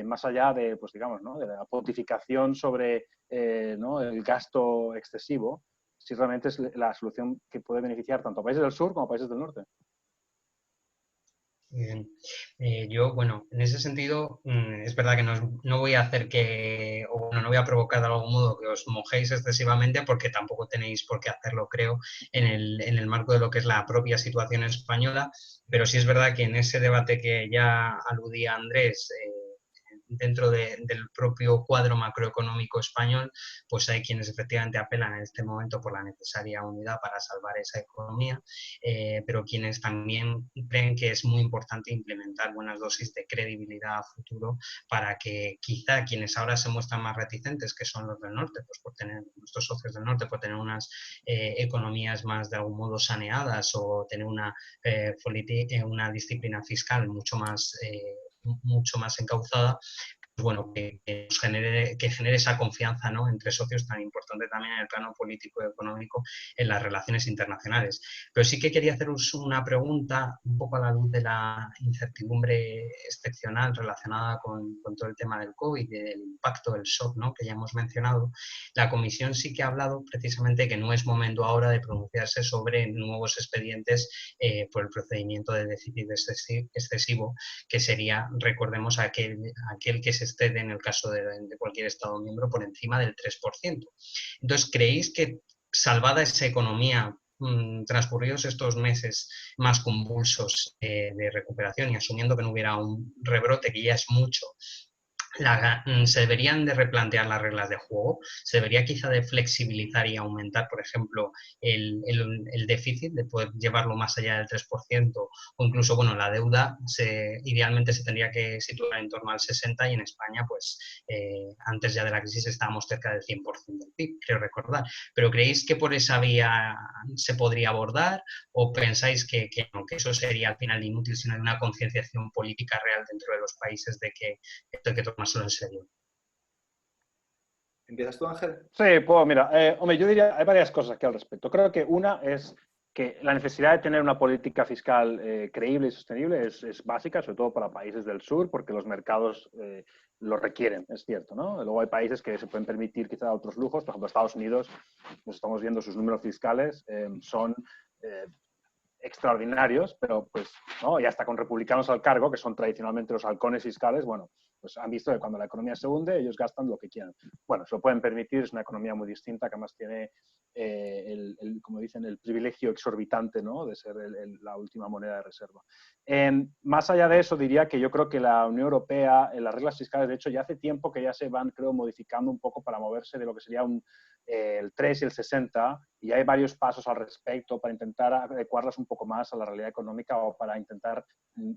más allá de, pues digamos, ¿no?, de la pontificación sobre ¿no?, el gasto excesivo, si realmente es la solución que puede beneficiar tanto a países del sur como a países del norte. Yo, bueno, en ese sentido, es verdad que no voy a hacer o bueno, no voy a provocar de algún modo que os mojéis excesivamente porque tampoco tenéis por qué hacerlo, creo, en el marco de lo que es la propia situación española, pero sí es verdad que en ese debate que ya aludía Andrés, dentro del propio cuadro macroeconómico español, pues hay quienes efectivamente apelan en este momento por la necesaria unidad para salvar esa economía, pero quienes también creen que es muy importante implementar buenas dosis de credibilidad a futuro para que quizá quienes ahora se muestran más reticentes, que son los del norte, pues por tener nuestros socios del norte, por tener unas economías más de algún modo saneadas o tener una disciplina fiscal mucho más encauzada, bueno, que genere esa confianza, ¿no?, entre socios, tan importante también en el plano político y económico en las relaciones internacionales. Pero sí que quería haceros una pregunta un poco a la luz de la incertidumbre excepcional relacionada con todo el tema del COVID y del impacto del shock, ¿no?, que ya hemos mencionado. La Comisión sí que ha hablado precisamente que no es momento ahora de pronunciarse sobre nuevos expedientes por el procedimiento de déficit excesivo, que sería, recordemos, aquel que se excede en el caso de cualquier Estado miembro por encima del 3%. Entonces, ¿creéis que, salvada esa economía, transcurridos estos meses más convulsos de recuperación y asumiendo que no hubiera un rebrote, que ya es mucho, se deberían de replantear las reglas de juego? ¿Se debería quizá de flexibilizar y aumentar, por ejemplo, el déficit, de poder llevarlo más allá del 3%? O incluso, bueno, la deuda idealmente se tendría que situar en torno al 60%, y en España, pues antes ya de la crisis estábamos cerca del 100% del PIB, creo recordar. ¿Pero creéis que por esa vía se podría abordar, o pensáis que no, que eso sería al final inútil, sino de una concienciación política real dentro de los países de que esto hay que tomárselo en serio? ¿Empiezas tú, Ángel? Sí, pues mira, hombre, yo diría, hay varias cosas aquí al respecto. Creo que una es que la necesidad de tener una política fiscal creíble y sostenible es básica, sobre todo para países del sur, porque los mercados lo requieren, es cierto, ¿no? Luego hay países que se pueden permitir quizá otros lujos, por ejemplo, Estados Unidos, pues estamos viendo sus números fiscales, son extraordinarios, pero pues, ¿no? Y hasta con republicanos al cargo, que son tradicionalmente los halcones fiscales, bueno, pues han visto que cuando la economía se hunde, ellos gastan lo que quieran. Bueno, se lo pueden permitir, es una economía muy distinta, que además tiene, como dicen, el privilegio exorbitante, ¿no?, de ser la última moneda de reserva. Más allá de eso, diría que yo creo que la Unión Europea, las reglas fiscales, de hecho, ya hace tiempo que ya se van, creo, modificando un poco para moverse de lo que sería el 3 y el 60, y hay varios pasos al respecto para intentar adecuarlas un poco más a la realidad económica, o para intentar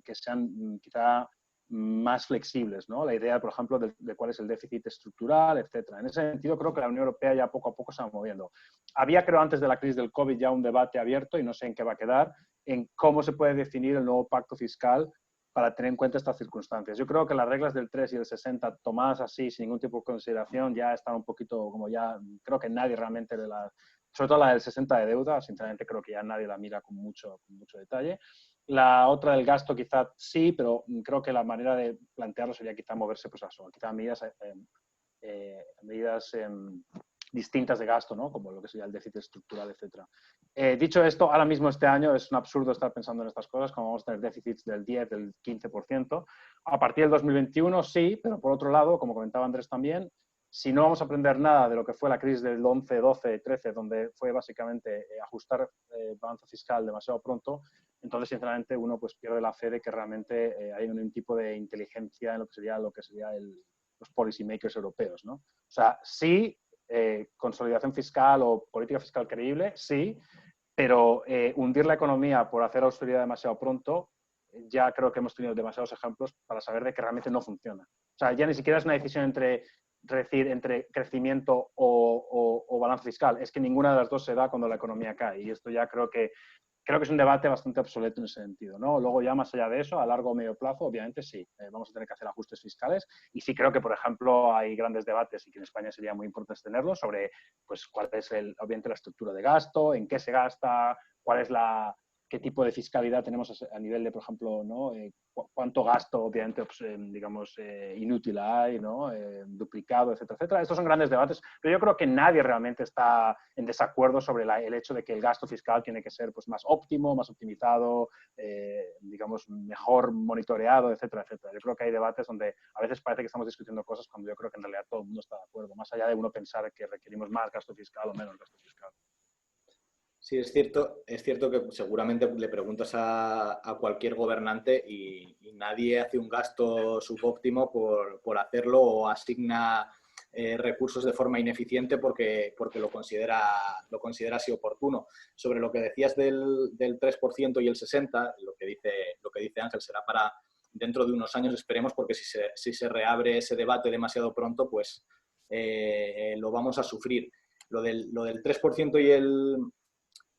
que sean quizá más flexibles, ¿no? La idea, por ejemplo, de cuál es el déficit estructural, etcétera. En ese sentido, creo que la Unión Europea ya poco a poco se va moviendo. Había, creo, antes de la crisis del COVID ya un debate abierto, y no sé en qué va a quedar, en cómo se puede definir el nuevo pacto fiscal para tener en cuenta estas circunstancias. Yo creo que las reglas del 3 y el 60, tomadas así, sin ningún tipo de consideración, ya están un poquito como ya, creo que nadie realmente sobre todo la del 60 de deuda, sinceramente creo que ya nadie la mira con mucho detalle. La otra del gasto quizá sí, pero creo que la manera de plantearlo sería quizá moverse pues eso, quizá medidas distintas de gasto, ¿no?, como lo que sería el déficit estructural, etcétera. Dicho esto, ahora mismo este año es un absurdo estar pensando en estas cosas, como vamos a tener déficits del 10, del 15%. A partir del 2021 sí, pero por otro lado, como comentaba Andrés también, si no vamos a aprender nada de lo que fue la crisis del 11, 12, 13, donde fue básicamente ajustar balanza fiscal demasiado pronto, entonces, sinceramente, uno pues pierde la fe de que realmente hay un tipo de inteligencia en lo que sería los policy makers europeos, ¿no? O sea, sí, consolidación fiscal o política fiscal creíble, sí, pero hundir la economía por hacer austeridad demasiado pronto, ya creo que hemos tenido demasiados ejemplos para saber de que realmente no funciona. O sea, ya ni siquiera es una decisión entre crecimiento o balanza fiscal, es que ninguna de las dos se da cuando la economía cae, y esto ya creo que es un debate bastante obsoleto en ese sentido, ¿no? Luego, ya más allá de eso, a largo o medio plazo, obviamente sí, vamos a tener que hacer ajustes fiscales, y sí creo que, por ejemplo, hay grandes debates, y que en España sería muy importante tenerlos, sobre pues, cuál es, obviamente, la estructura de gasto, en qué se gasta, qué tipo de fiscalidad tenemos a nivel de, por ejemplo, ¿no?, cuánto gasto, obviamente, pues, digamos, inútil hay, ¿no?, duplicado, etcétera, etcétera. Estos son grandes debates, pero yo creo que nadie realmente está en desacuerdo sobre el hecho de que el gasto fiscal tiene que ser pues, más óptimo, más optimizado, digamos, mejor monitoreado, etcétera, etcétera. Yo creo que hay debates donde a veces parece que estamos discutiendo cosas cuando yo creo que en realidad todo el mundo está de acuerdo, más allá de uno pensar que requerimos más gasto fiscal o menos gasto fiscal. Sí, es cierto que seguramente le preguntas a cualquier gobernante y nadie hace un gasto subóptimo por hacerlo o asigna recursos de forma ineficiente porque lo considera así oportuno. Sobre lo que decías del 3% y el 60%, lo que dice Ángel será para dentro de unos años, esperemos, porque si se reabre ese debate demasiado pronto, pues lo vamos a sufrir. Lo del 3%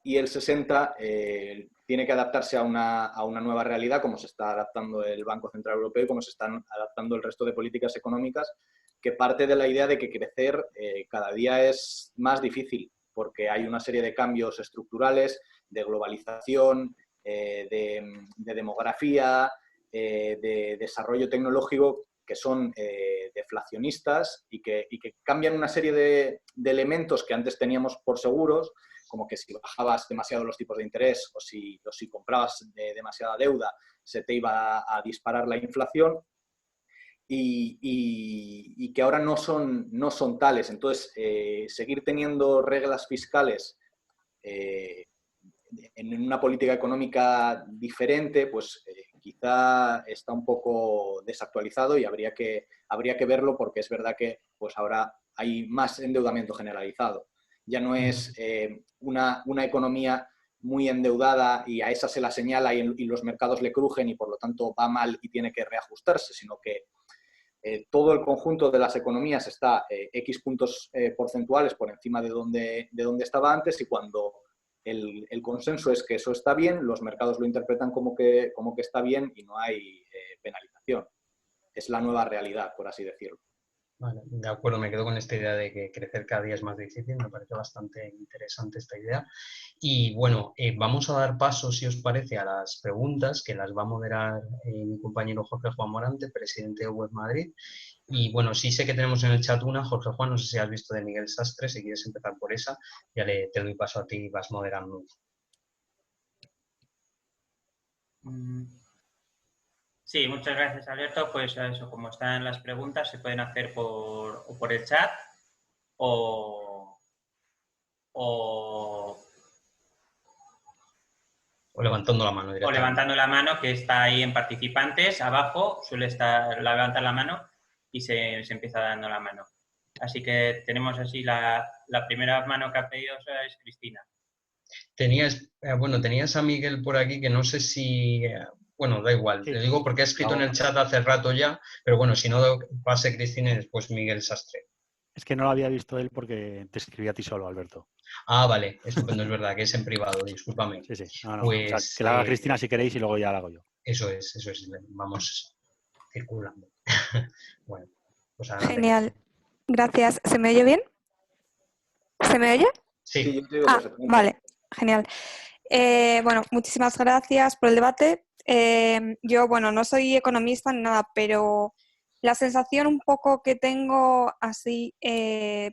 y el 60% tiene que adaptarse a una nueva realidad, como se está adaptando el Banco Central Europeo y como se están adaptando el resto de políticas económicas, que parte de la idea de que crecer cada día es más difícil, porque hay una serie de cambios estructurales, de globalización, de demografía, de desarrollo tecnológico que son deflacionistas y que cambian una serie de elementos que antes teníamos por seguros, como que si bajabas demasiado los tipos de interés o si comprabas demasiada deuda se te iba a disparar la inflación y que ahora no son tales. Entonces, seguir teniendo reglas fiscales en una política económica diferente, pues quizá está un poco desactualizado y habría que verlo porque es verdad que pues ahora hay más endeudamiento generalizado. Ya no es una economía muy endeudada y a esa se la señala y los mercados le crujen y por lo tanto va mal y tiene que reajustarse, sino que todo el conjunto de las economías está X puntos porcentuales por encima de donde estaba antes y cuando el consenso es que eso está bien, los mercados lo interpretan como que está bien y no hay penalización. Es la nueva realidad, por así decirlo. Vale, de acuerdo, me quedo con esta idea de que crecer cada día es más difícil, me parece bastante interesante esta idea. Y bueno, vamos a dar paso, si os parece, a las preguntas que las va a moderar mi compañero Jorge Juan Morante, presidente de Web Madrid. Y bueno, sí sé que tenemos en el chat una, Jorge Juan, no sé si has visto de Miguel Sastre, si quieres empezar por esa, ya te doy paso a ti y vas moderando. Sí, muchas gracias, Alberto. Pues eso, como están las preguntas, se pueden hacer por el chat o levantando la mano o directamente. levantando la mano, que está ahí en participantes, abajo, suele estar, levantar la mano y se empieza dando la mano. Así que tenemos así la primera mano que ha pedido es Cristina. Tenías a Miguel por aquí que no sé si... bueno, da igual, Sí. le digo porque ha escrito en el chat hace rato ya, pero bueno, si no pase Cristina y después Miguel Sastre. Es que no lo había visto él porque te escribí a ti solo, Alberto. Ah, vale, estupendo, es verdad, que es en privado, discúlpame. Sí, sí. No. Pues, o sea, que la haga Cristina si queréis y luego ya la hago yo. Eso es, vamos circulando. Bueno, pues adelante. Genial, gracias. ¿Se me oye bien? ¿Se me oye? Sí. Yo te digo perfectamente. Vale, genial. Bueno, muchísimas gracias por el debate. Yo, bueno, no soy economista ni nada, pero la sensación un poco que tengo así,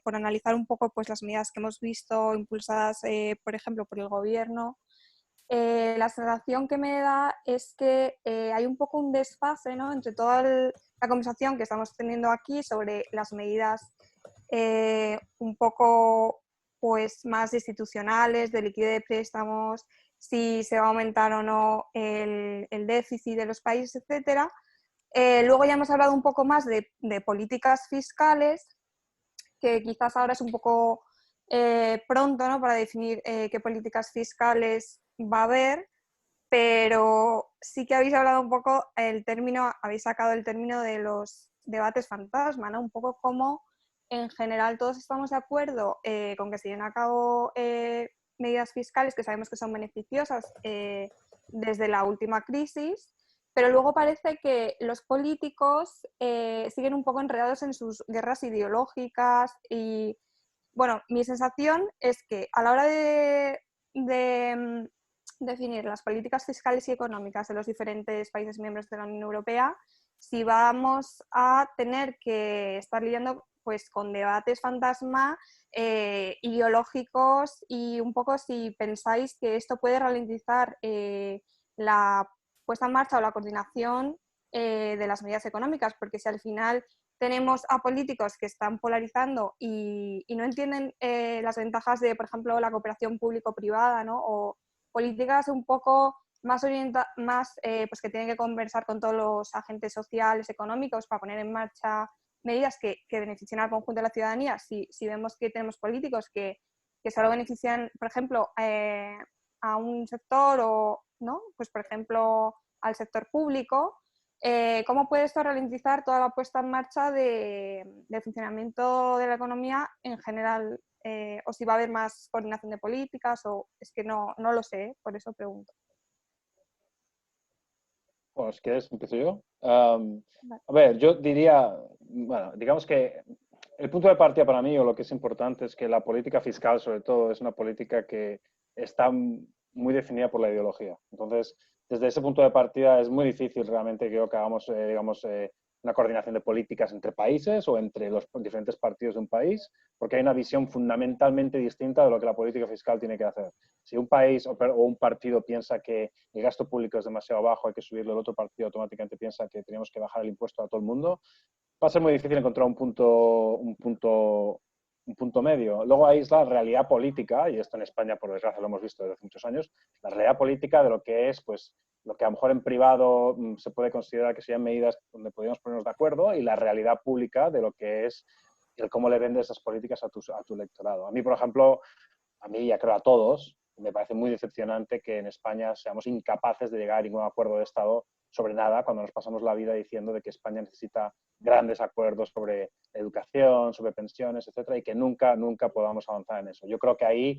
por analizar un poco pues, las medidas que hemos visto impulsadas, por ejemplo, por el gobierno, la sensación que me da es que hay un poco un desfase, ¿no?, entre toda la conversación que estamos teniendo aquí sobre las medidas un poco pues, más institucionales, de liquidez de préstamos, si se va a aumentar o no el déficit de los países, etcétera. Luego ya hemos hablado un poco más de políticas fiscales, que quizás ahora es un poco pronto, ¿no?, para definir qué políticas fiscales va a haber, pero sí que habéis hablado un poco habéis sacado el término de los debates fantasma, ¿no? Un poco como en general todos estamos de acuerdo con que se lleven a cabo medidas fiscales que sabemos que son beneficiosas desde la última crisis, pero luego parece que los políticos siguen un poco enredados en sus guerras ideológicas y, bueno, mi sensación es que a la hora de definir las políticas fiscales y económicas de los diferentes países miembros de la Unión Europea, si vamos a tener que estar lidiando pues, con debates fantasma ideológicos y un poco si pensáis que esto puede ralentizar la puesta en marcha o la coordinación de las medidas económicas, porque si al final tenemos a políticos que están polarizando y no entienden las ventajas de, por ejemplo, la cooperación público-privada, ¿no? O políticas un poco más pues que tienen que conversar con todos los agentes sociales, económicos, para poner en marcha medidas que beneficien al conjunto de la ciudadanía. Si vemos que tenemos políticos que solo benefician, por ejemplo, a un sector o, ¿no? Pues, por ejemplo, al sector público, ¿cómo puede esto ralentizar toda la puesta en marcha del funcionamiento de la economía en general? O si va a haber más coordinación de políticas, o es que no lo sé, por eso pregunto. Bueno, si quieres, empiezo yo. A ver, yo diría, bueno, digamos que el punto de partida para mí, o lo que es importante, es que la política fiscal, sobre todo, es una política que está muy definida por la ideología. Entonces, desde ese punto de partida es muy difícil realmente que hagamos, digamos, una coordinación de políticas entre países o entre los diferentes partidos de un país, porque hay una visión fundamentalmente distinta de lo que la política fiscal tiene que hacer. Si un país o un partido piensa que el gasto público es demasiado bajo, hay que subirlo, el otro partido automáticamente piensa que tenemos que bajar el impuesto a todo el mundo, va a ser muy difícil encontrar un punto medio. Luego ahí es la realidad política, y esto en España, por desgracia, lo hemos visto desde hace muchos años, la realidad política de lo que es, pues, lo que a lo mejor en privado se puede considerar que serían medidas donde podríamos ponernos de acuerdo, y la realidad pública de lo que es el cómo le vendes esas políticas a tu electorado. A mí, por ejemplo, a mí, ya creo a todos, me parece muy decepcionante que en España seamos incapaces de llegar a ningún acuerdo de Estado sobre nada, cuando nos pasamos la vida diciendo de que España necesita grandes acuerdos sobre educación, sobre pensiones, etcétera, y que nunca podamos avanzar en eso. Yo creo que ahí,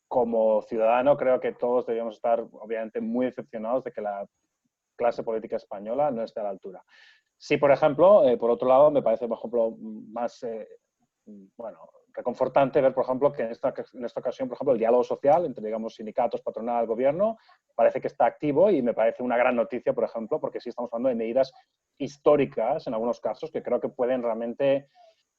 como ciudadano, creo que todos deberíamos estar, obviamente, muy decepcionados de que la clase política española no esté a la altura. Sí, por ejemplo, por otro lado, me parece, por ejemplo, más, reconfortante ver, por ejemplo, que en esta ocasión, por ejemplo, el diálogo social entre, digamos, sindicatos, patronal, gobierno, parece que está activo, y me parece una gran noticia, por ejemplo, porque sí estamos hablando de medidas históricas en algunos casos que creo que pueden realmente,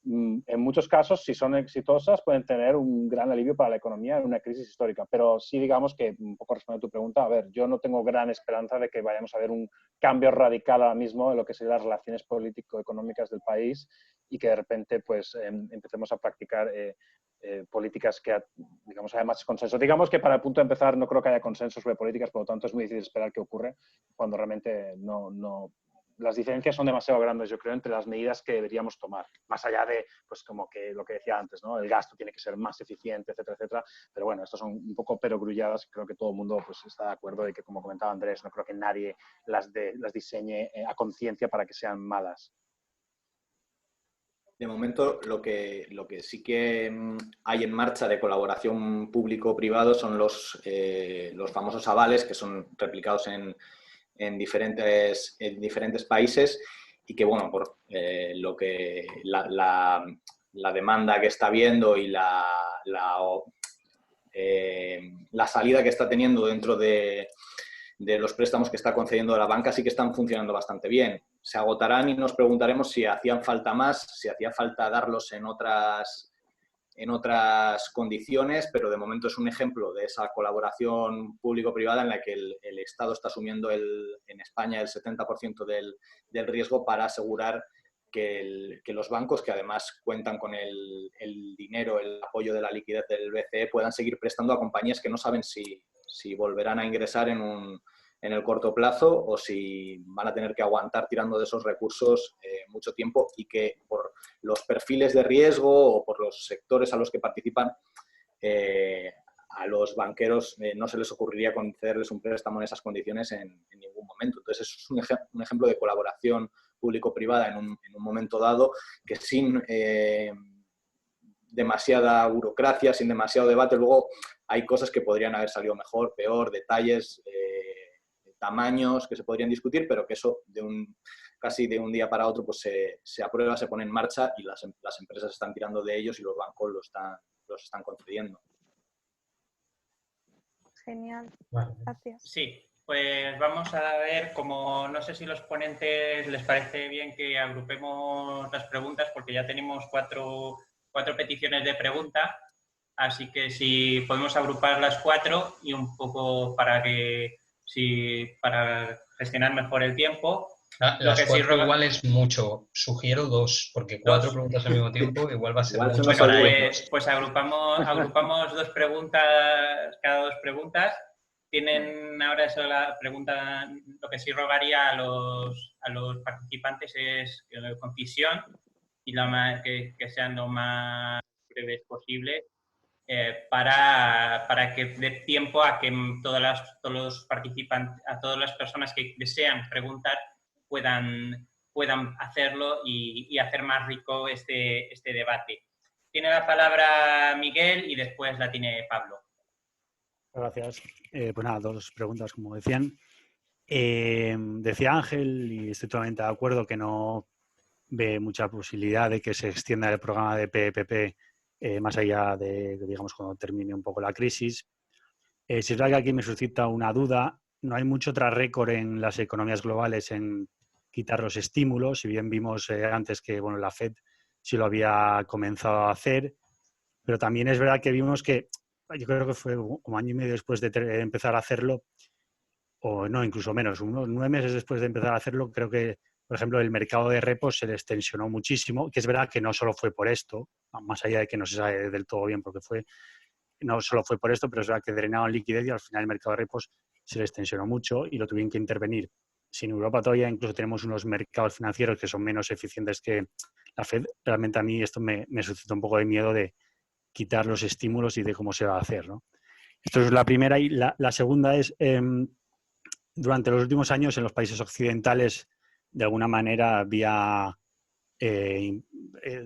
en muchos casos, si son exitosas, pueden tener un gran alivio para la economía en una crisis histórica. Pero sí, digamos que, un poco respondiendo a tu pregunta, a ver, yo no tengo gran esperanza de que vayamos a ver un cambio radical ahora mismo en lo que serían las relaciones político-económicas del país, y que de repente, pues, empecemos a practicar políticas que, digamos, haya más consenso. Digamos que para el punto de empezar no creo que haya consenso sobre políticas, por lo tanto es muy difícil esperar qué ocurre cuando realmente no las diferencias son demasiado grandes, yo creo, entre las medidas que deberíamos tomar. Más allá de, pues, como que lo que decía antes, ¿no? El gasto tiene que ser más eficiente, etcétera, etcétera. Pero bueno, estos son un poco perogrulladas. Creo que todo el mundo, pues, está de acuerdo de que, como comentaba Andrés, no creo que nadie las diseñe a conciencia para que sean malas. De momento, lo que sí que hay en marcha de colaboración público-privado son los famosos avales, que son replicados en diferentes países, y que, bueno, por lo que la demanda que está habiendo y la salida que está teniendo dentro de los préstamos que está concediendo la banca, sí que están funcionando bastante bien. Se agotarán y nos preguntaremos si hacían falta más, si hacía falta darlos en otras condiciones, pero de momento es un ejemplo de esa colaboración público-privada en la que el Estado está asumiendo en España el 70% del riesgo para asegurar que los bancos, que además cuentan con el dinero, el apoyo de la liquidez del BCE, puedan seguir prestando a compañías que no saben si volverán a ingresar en el corto plazo o si van a tener que aguantar tirando de esos recursos mucho tiempo, y que por los perfiles de riesgo o por los sectores a los que participan, a los banqueros no se les ocurriría concederles un préstamo en esas condiciones en ningún momento. Entonces, eso es un ejemplo de colaboración público-privada en un momento dado, que sin demasiada burocracia, sin demasiado debate, luego hay cosas que podrían haber salido mejor, peor, detalles, tamaños que se podrían discutir, pero que eso casi de un día para otro pues se aprueba, se pone en marcha, y las empresas están tirando de ellos y los bancos los están concediendo. Genial, Vale. gracias. Sí, pues vamos a ver, como no sé si los ponentes les parece bien que agrupemos las preguntas, porque ya tenemos cuatro peticiones de pregunta, así que si podemos agrupar las 4 y un poco para gestionar mejor el tiempo, Lo Las que sí 4 igual es mucho. Sugiero 2, porque 4 dos. preguntas al mismo tiempo igual va a ser Igual son mucho unos Bueno, para segundos. ellos. pues agrupamos 2 preguntas, cada 2 preguntas. Tienen ahora eso la pregunta, lo que sí rogaría a los participantes es concisión y que sean lo más breves posible para que dé tiempo a que todos los participantes, a todas las personas que desean preguntar puedan hacerlo y hacer más rico este debate. Tiene la palabra Miguel y después la tiene Pablo. Gracias. Pues nada, 2 preguntas, como decían. Decía Ángel, y estoy totalmente de acuerdo, que no ve mucha posibilidad de que se extienda el programa de PPP más allá de, digamos, cuando termine un poco la crisis. Si es verdad que aquí me suscita una duda, no hay mucho track record en las economías globales en quitar los estímulos, si bien vimos antes que bueno, la Fed sí lo había comenzado a hacer, pero también es verdad que vimos que yo creo que fue como año y medio después de empezar a hacerlo, o no, incluso menos, unos 9 meses después de empezar a hacerlo, creo que, por ejemplo, el mercado de repos se les tensionó muchísimo, que es verdad que no solo fue por esto, más allá de que no se sabe del todo bien porque no solo fue por esto, pero es verdad que drenaron liquidez y al final el mercado de repos se les tensionó mucho y lo tuvieron que intervenir. Si en Europa todavía incluso tenemos unos mercados financieros que son menos eficientes que la Fed, realmente a mí esto me suscita un poco de miedo de quitar los estímulos y de cómo se va a hacer, ¿no? Esto es la primera. Y la segunda es, durante los últimos años en los países occidentales, de alguna manera había,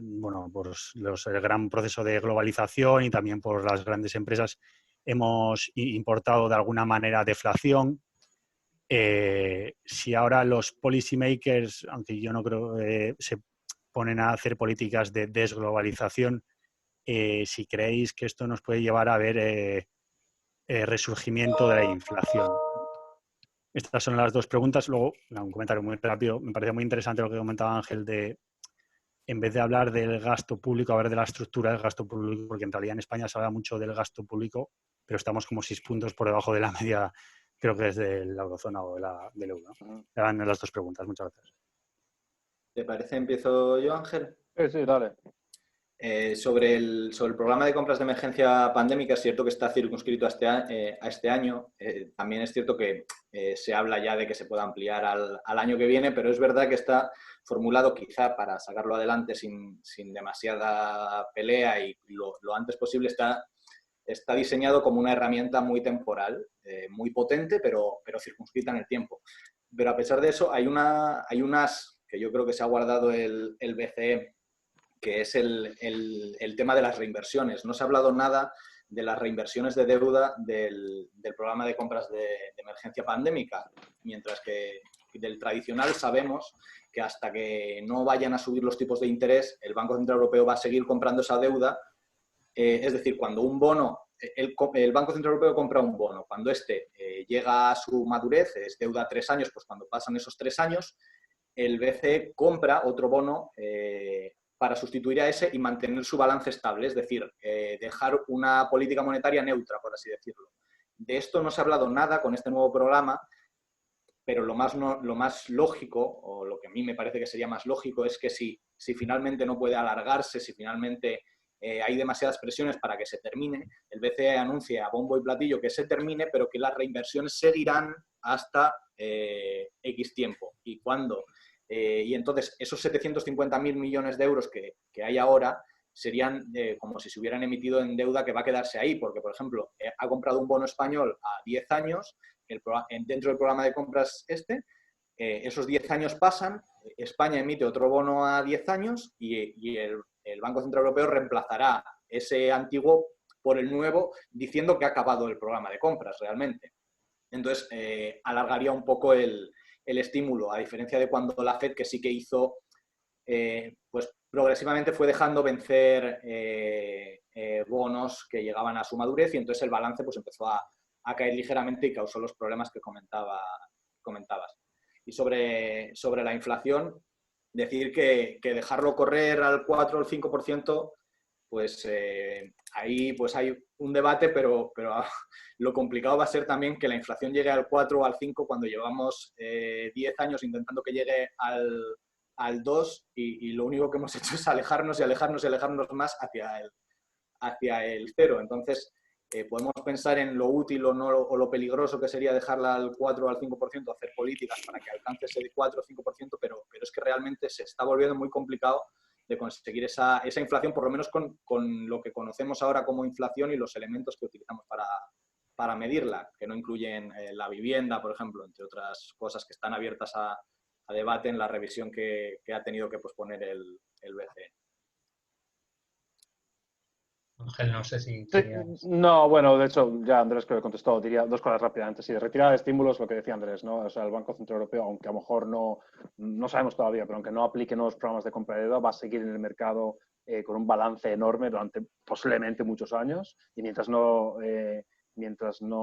bueno, por el gran proceso de globalización y también por las grandes empresas, hemos importado de alguna manera deflación. Si ahora los policy makers, aunque yo no creo, se ponen a hacer políticas de desglobalización, si creéis que esto nos puede llevar a ver resurgimiento de la inflación. Estas son las 2 preguntas. Luego, un comentario muy rápido. Me parece muy interesante lo que comentaba Ángel de, en vez de hablar del gasto público, hablar de la estructura del gasto público, porque en realidad en España se habla mucho del gasto público, pero estamos como 6 puntos por debajo de la media, creo que es de la eurozona o del euro. Eran las 2 preguntas. Muchas gracias. ¿Te parece? ¿Empiezo yo, Ángel? Sí, dale. Sobre el programa de compras de emergencia pandémica, es cierto que está circunscrito a este año. También es cierto que se habla ya de que se pueda ampliar al año que viene, pero es verdad que está formulado quizá para sacarlo adelante sin demasiada pelea y lo antes posible. Está diseñado como una herramienta muy temporal, muy potente, pero circunscrita en el tiempo. Pero a pesar de eso, hay unas que yo creo que se ha guardado el BCE, que es el tema de las reinversiones. No se ha hablado nada de las reinversiones de deuda del programa de compras de emergencia pandémica, mientras que del tradicional sabemos que hasta que no vayan a subir los tipos de interés, el Banco Central Europeo va a seguir comprando esa deuda. Es decir, cuando un bono, el Banco Central Europeo compra un bono, cuando este llega a su madurez, es deuda a 3 años, pues cuando pasan esos 3 años, el BCE compra otro bono para sustituir a ese y mantener su balance estable, es decir, dejar una política monetaria neutra, por así decirlo. De esto no se ha hablado nada con este nuevo programa, pero lo más lógico, o lo que a mí me parece que sería más lógico, es que si finalmente no puede alargarse, si finalmente hay demasiadas presiones para que se termine, el BCE anuncie a bombo y platillo que se termine, pero que las reinversiones seguirán hasta X tiempo. Y entonces esos 750.000 millones de euros que hay ahora serían como si se hubieran emitido en deuda que va a quedarse ahí, porque, por ejemplo, ha comprado un bono español a 10 años, dentro del programa de compras esos 10 años pasan, España emite otro bono a 10 años y el Banco Central Europeo reemplazará ese antiguo por el nuevo, diciendo que ha acabado el programa de compras realmente. Entonces, alargaría un poco el estímulo, a diferencia de cuando la Fed, que sí que hizo, pues progresivamente fue dejando vencer bonos que llegaban a su madurez y entonces el balance pues empezó a caer ligeramente y causó los problemas que comentabas. Y sobre la inflación, decir que dejarlo correr al 4 o al 5%, pues ahí pues hay un debate, pero lo complicado va a ser también que la inflación llegue al 4 o al 5 cuando llevamos 10 años intentando que llegue al 2 y lo único que hemos hecho es alejarnos y alejarnos y alejarnos más hacia el 0. Entonces, podemos pensar en lo útil o, no, o lo peligroso que sería dejarla al 4 o al 5%, hacer políticas para que alcance ese 4 o 5%, pero es que realmente se está volviendo muy complicado de conseguir esa inflación, por lo menos con lo que conocemos ahora como inflación y los elementos que utilizamos para medirla, que no incluyen la vivienda, por ejemplo, entre otras cosas que están abiertas a debate en la revisión que ha tenido que posponer el BCE. Ángel, no sé si Sí, querías... no, bueno, de hecho, ya Andrés creo que contestó. Diría dos cosas rápidamente. Sí, de retirada de estímulos, lo que decía Andrés, ¿no? O sea, el Banco Central Europeo, aunque a lo mejor no sabemos todavía, pero aunque no aplique nuevos programas de compra de deuda, va a seguir en el mercado con un balance enorme durante posiblemente muchos años. Y mientras no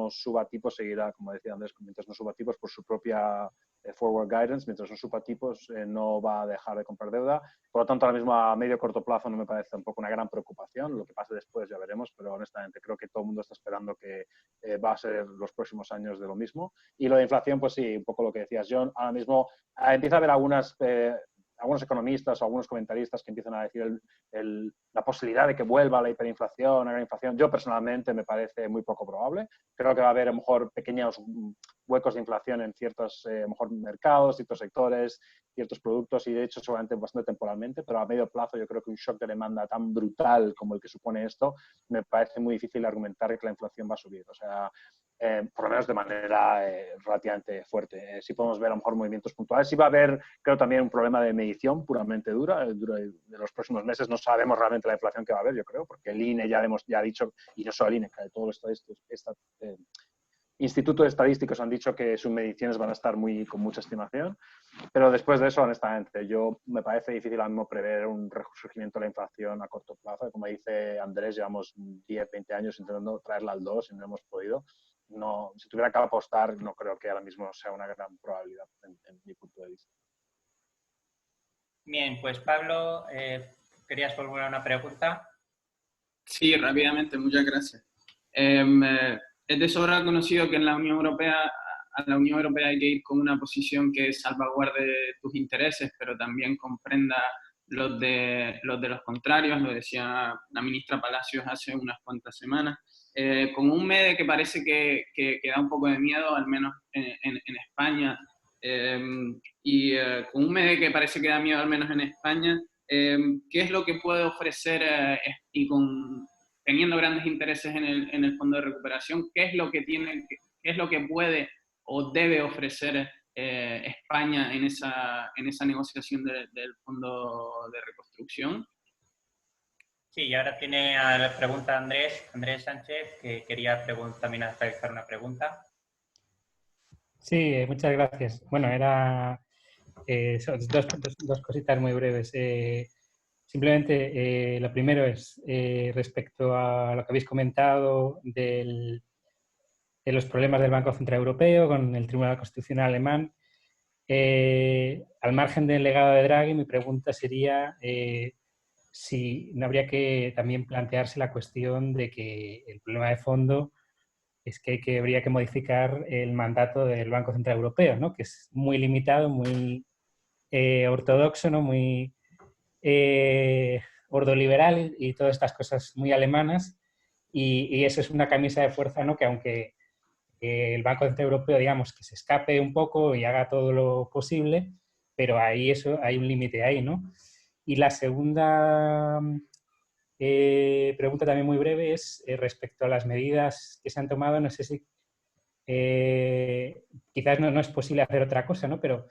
suba tipos, seguirá, como decía Andrés, mientras no suba tipos por su propia forward guidance, mientras no suba tipos, no va a dejar de comprar deuda. Por lo tanto, ahora mismo a medio corto plazo no me parece tampoco una gran preocupación. Lo que pase después ya veremos, pero honestamente creo que todo el mundo está esperando que va a ser los próximos años de lo mismo. Y lo de inflación, pues sí, un poco lo que decías, John. Ahora mismo empieza a haber algunos economistas o algunos comentaristas que empiezan a decir la posibilidad de que vuelva la hiperinflación, la gran inflación. Yo personalmente me parece muy poco probable. Creo que va a haber a lo mejor pequeños huecos de inflación en ciertos mejor mercados, ciertos sectores, ciertos productos y de hecho seguramente bastante temporalmente, pero a medio plazo yo creo que un shock de demanda tan brutal como el que supone esto me parece muy difícil argumentar que la inflación va a subir. O sea, por lo menos de manera relativamente fuerte. Sí podemos ver a lo mejor movimientos puntuales. Sí va a haber, creo, también un problema de medición puramente dura. De los próximos meses no sabemos realmente la inflación que va a haber, yo creo, porque el INE ya ha dicho, y no solo el INE, que todos los institutos estadísticos han dicho que sus mediciones van a estar con mucha estimación, pero después de eso, honestamente, me parece difícil ahora mismo prever un resurgimiento de la inflación a corto plazo. Como dice Andrés, llevamos 10, 20 años intentando traerla al 2 y no hemos podido. No, si tuviera que apostar, no creo que ahora mismo sea una gran probabilidad en mi punto de vista. Bien, pues Pablo, ¿querías formular una pregunta? Sí, rápidamente, muchas gracias. Es de sobra conocido que en la Unión Europea, a la Unión Europea hay que ir con una posición que salvaguarde tus intereses, pero también comprenda los de los contrarios, lo decía la ministra Palacios hace unas cuantas semanas, con un MEDE que parece que da un poco de miedo, al menos en España, con un MEDE que parece que da miedo, al menos en España, ¿qué es lo que puede ofrecer y teniendo grandes intereses en el fondo de recuperación, qué es lo que puede o debe ofrecer España en esa negociación del fondo de reconstrucción? Sí, y ahora tiene a la pregunta Andrés Sánchez, que quería también realizar una pregunta. Sí, muchas gracias. Bueno, era son dos cositas muy breves. Simplemente, lo primero es respecto a lo que habéis comentado de los problemas del Banco Central Europeo con el Tribunal Constitucional alemán. Al margen del legado de Draghi, mi pregunta sería si no habría que también plantearse la cuestión de que el problema de fondo es que habría que modificar el mandato del Banco Central Europeo, ¿no? Que es muy limitado, muy ortodoxo, ¿no? Muy ordoliberal y todas estas cosas muy alemanas. Y eso es una camisa de fuerza, ¿no? Que aunque el Banco Central Europeo, digamos, que se escape un poco y haga todo lo posible, pero ahí hay un límite ahí, ¿no? Y la segunda pregunta también muy breve es respecto a las medidas que se han tomado. No sé si quizás no es posible hacer otra cosa, ¿no? Pero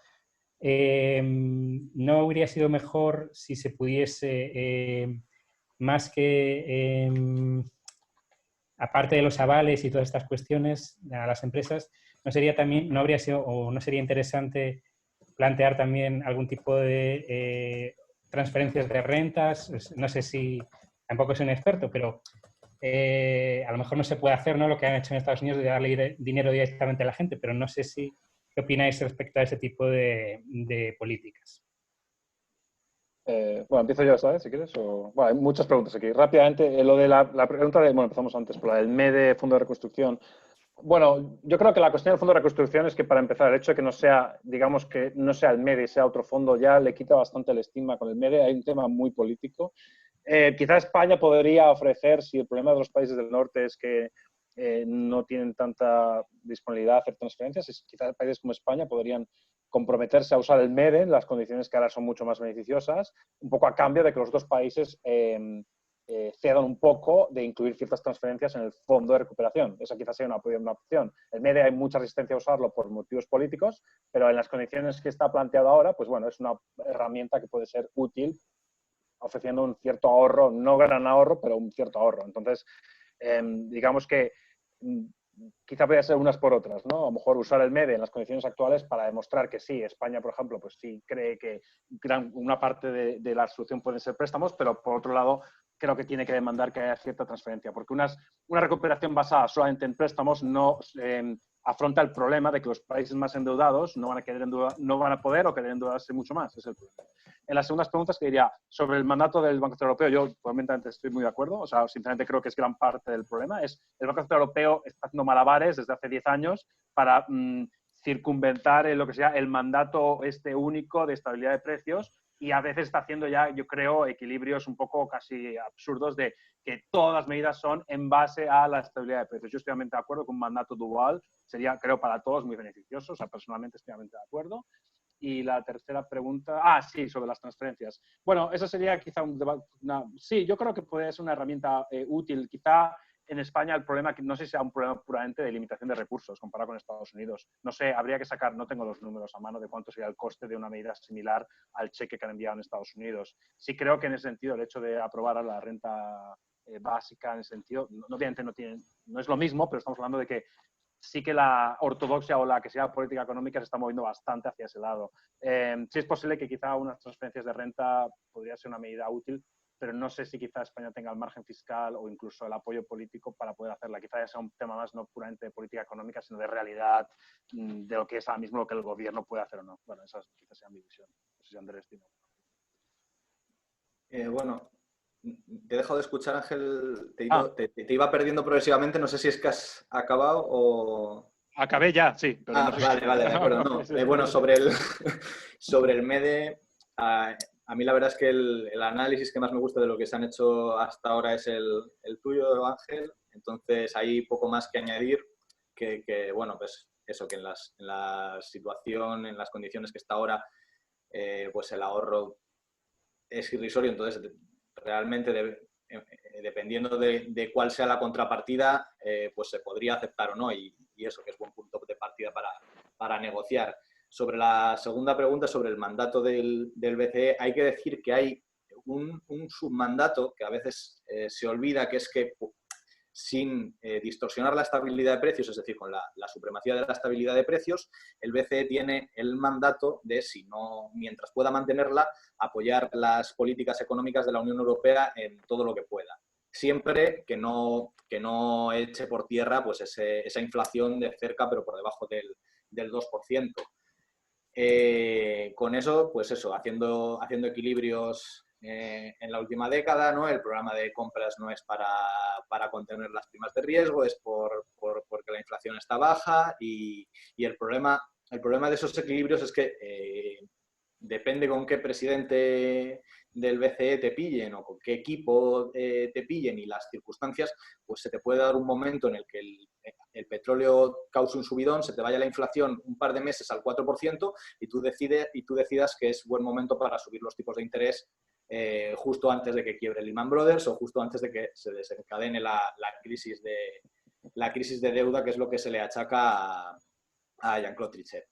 ¿no habría sido mejor si se pudiese, más que aparte de los avales y todas estas cuestiones a las empresas, no habría sido o no sería interesante plantear también algún tipo de transferencias de rentas? No sé si, tampoco soy un experto, pero a lo mejor no se puede hacer, ¿no?, lo que han hecho en Estados Unidos de darle dinero directamente a la gente, pero no sé qué opináis respecto a ese tipo de políticas. Bueno, empiezo yo esta vez, si quieres. Bueno, hay muchas preguntas aquí. Rápidamente, lo de la pregunta de... Bueno, empezamos antes, por la del MEDE, Fondo de Reconstrucción. Bueno, yo creo que la cuestión del Fondo de Reconstrucción es que, para empezar, el hecho de que no sea, digamos, que no sea el MEDE y sea otro fondo, ya le quita bastante el estigma con el MEDE. Hay un tema muy político. Quizá España podría ofrecer, si el problema de los países del norte es que no tienen tanta disponibilidad a hacer transferencias, quizás países como España podrían comprometerse a usar el MEDE en las condiciones que ahora son mucho más beneficiosas, un poco a cambio de que los dos países cedan un poco de incluir ciertas transferencias en el fondo de recuperación. Esa quizás sea una opción. El MEDE hay mucha resistencia a usarlo por motivos políticos, pero en las condiciones que está planteado ahora, pues bueno, es una herramienta que puede ser útil, ofreciendo un cierto ahorro, no gran ahorro, pero un cierto ahorro. Entonces, digamos que quizá podría ser unas por otras, ¿no? A lo mejor usar el MEDE en las condiciones actuales para demostrar que sí, España, por ejemplo, pues sí cree que una parte de la solución pueden ser préstamos, pero por otro lado creo que tiene que demandar que haya cierta transferencia, porque una recuperación basada solamente en préstamos no afronta el problema de que los países más endeudados no van a poder o querer endeudarse mucho más. Es el problema. En las segundas preguntas que diría sobre el mandato del Banco Central Europeo, yo probablemente estoy muy de acuerdo, o sea, sinceramente creo que es gran parte del problema. El Banco Central Europeo está haciendo malabares desde hace 10 años para circunventar lo que sea el mandato único de estabilidad de precios, y a veces está haciendo ya, yo creo, equilibrios un poco casi absurdos de que todas las medidas son en base a la estabilidad de precios. Yo estoy totalmente de acuerdo que un mandato dual sería, creo, para todos muy beneficioso, o sea, personalmente estoy totalmente de acuerdo. Y la tercera pregunta, sí, sobre las transferencias. Bueno, eso sería quizá un debate. Sí, yo creo que puede ser una herramienta útil. Quizá en España el problema, no sé si sea un problema puramente de limitación de recursos comparado con Estados Unidos. No sé, habría que sacar, no tengo los números a mano de cuánto sería el coste de una medida similar al cheque que han enviado en Estados Unidos. Sí creo que en ese sentido el hecho de aprobar la renta básica, en ese sentido, obviamente no es lo mismo, pero estamos hablando de que sí que la ortodoxia o la que sea política económica se está moviendo bastante hacia ese lado. Sí es posible que quizá unas transferencias de renta podría ser una medida útil, pero no sé si quizá España tenga el margen fiscal o incluso el apoyo político para poder hacerla. Quizá ya sea un tema más no puramente de política económica, sino de realidad, de lo que es ahora mismo lo que el gobierno puede hacer o no. Bueno, esa quizás sea mi visión. No sé si Andrés tiene. Bueno, te he dejado de escuchar, Ángel. Te iba perdiendo progresivamente. No sé si es que has acabado o... Acabé ya, sí. Pero no sé vale, de acuerdo. No. Bueno, sobre el MEDE, a mí la verdad es que el análisis que más me gusta de lo que se han hecho hasta ahora es el tuyo, Ángel. Entonces, hay poco más que añadir que bueno, pues eso, que en la situación, en las condiciones que está ahora, pues el ahorro es irrisorio. Entonces, realmente, dependiendo de cuál sea la contrapartida, pues se podría aceptar o no, y eso, que es buen punto de partida para negociar. Sobre la segunda pregunta, sobre el mandato del BCE, hay que decir que hay un submandato que a veces se olvida, que es que sin distorsionar la estabilidad de precios, es decir, con la supremacía de la estabilidad de precios, el BCE tiene el mandato de, mientras pueda mantenerla, apoyar las políticas económicas de la Unión Europea en todo lo que pueda. Siempre que no eche por tierra pues esa inflación de cerca, pero por debajo del 2%. Con eso, pues eso, haciendo equilibrios en la última década, ¿no? El programa de compras no es para contener las primas de riesgo, es porque la inflación está baja, y el problema de esos equilibrios es que depende con qué presidente del BCE te pillen o con qué equipo te pillen y las circunstancias, pues se te puede dar un momento en el que el petróleo cause un subidón, se te vaya la inflación un par de meses al 4% y tú decidas que es buen momento para subir los tipos de interés justo antes de que quiebre Lehman Brothers o justo antes de que se desencadene la crisis de deuda, que es lo que se le achaca a Jean-Claude Trichet.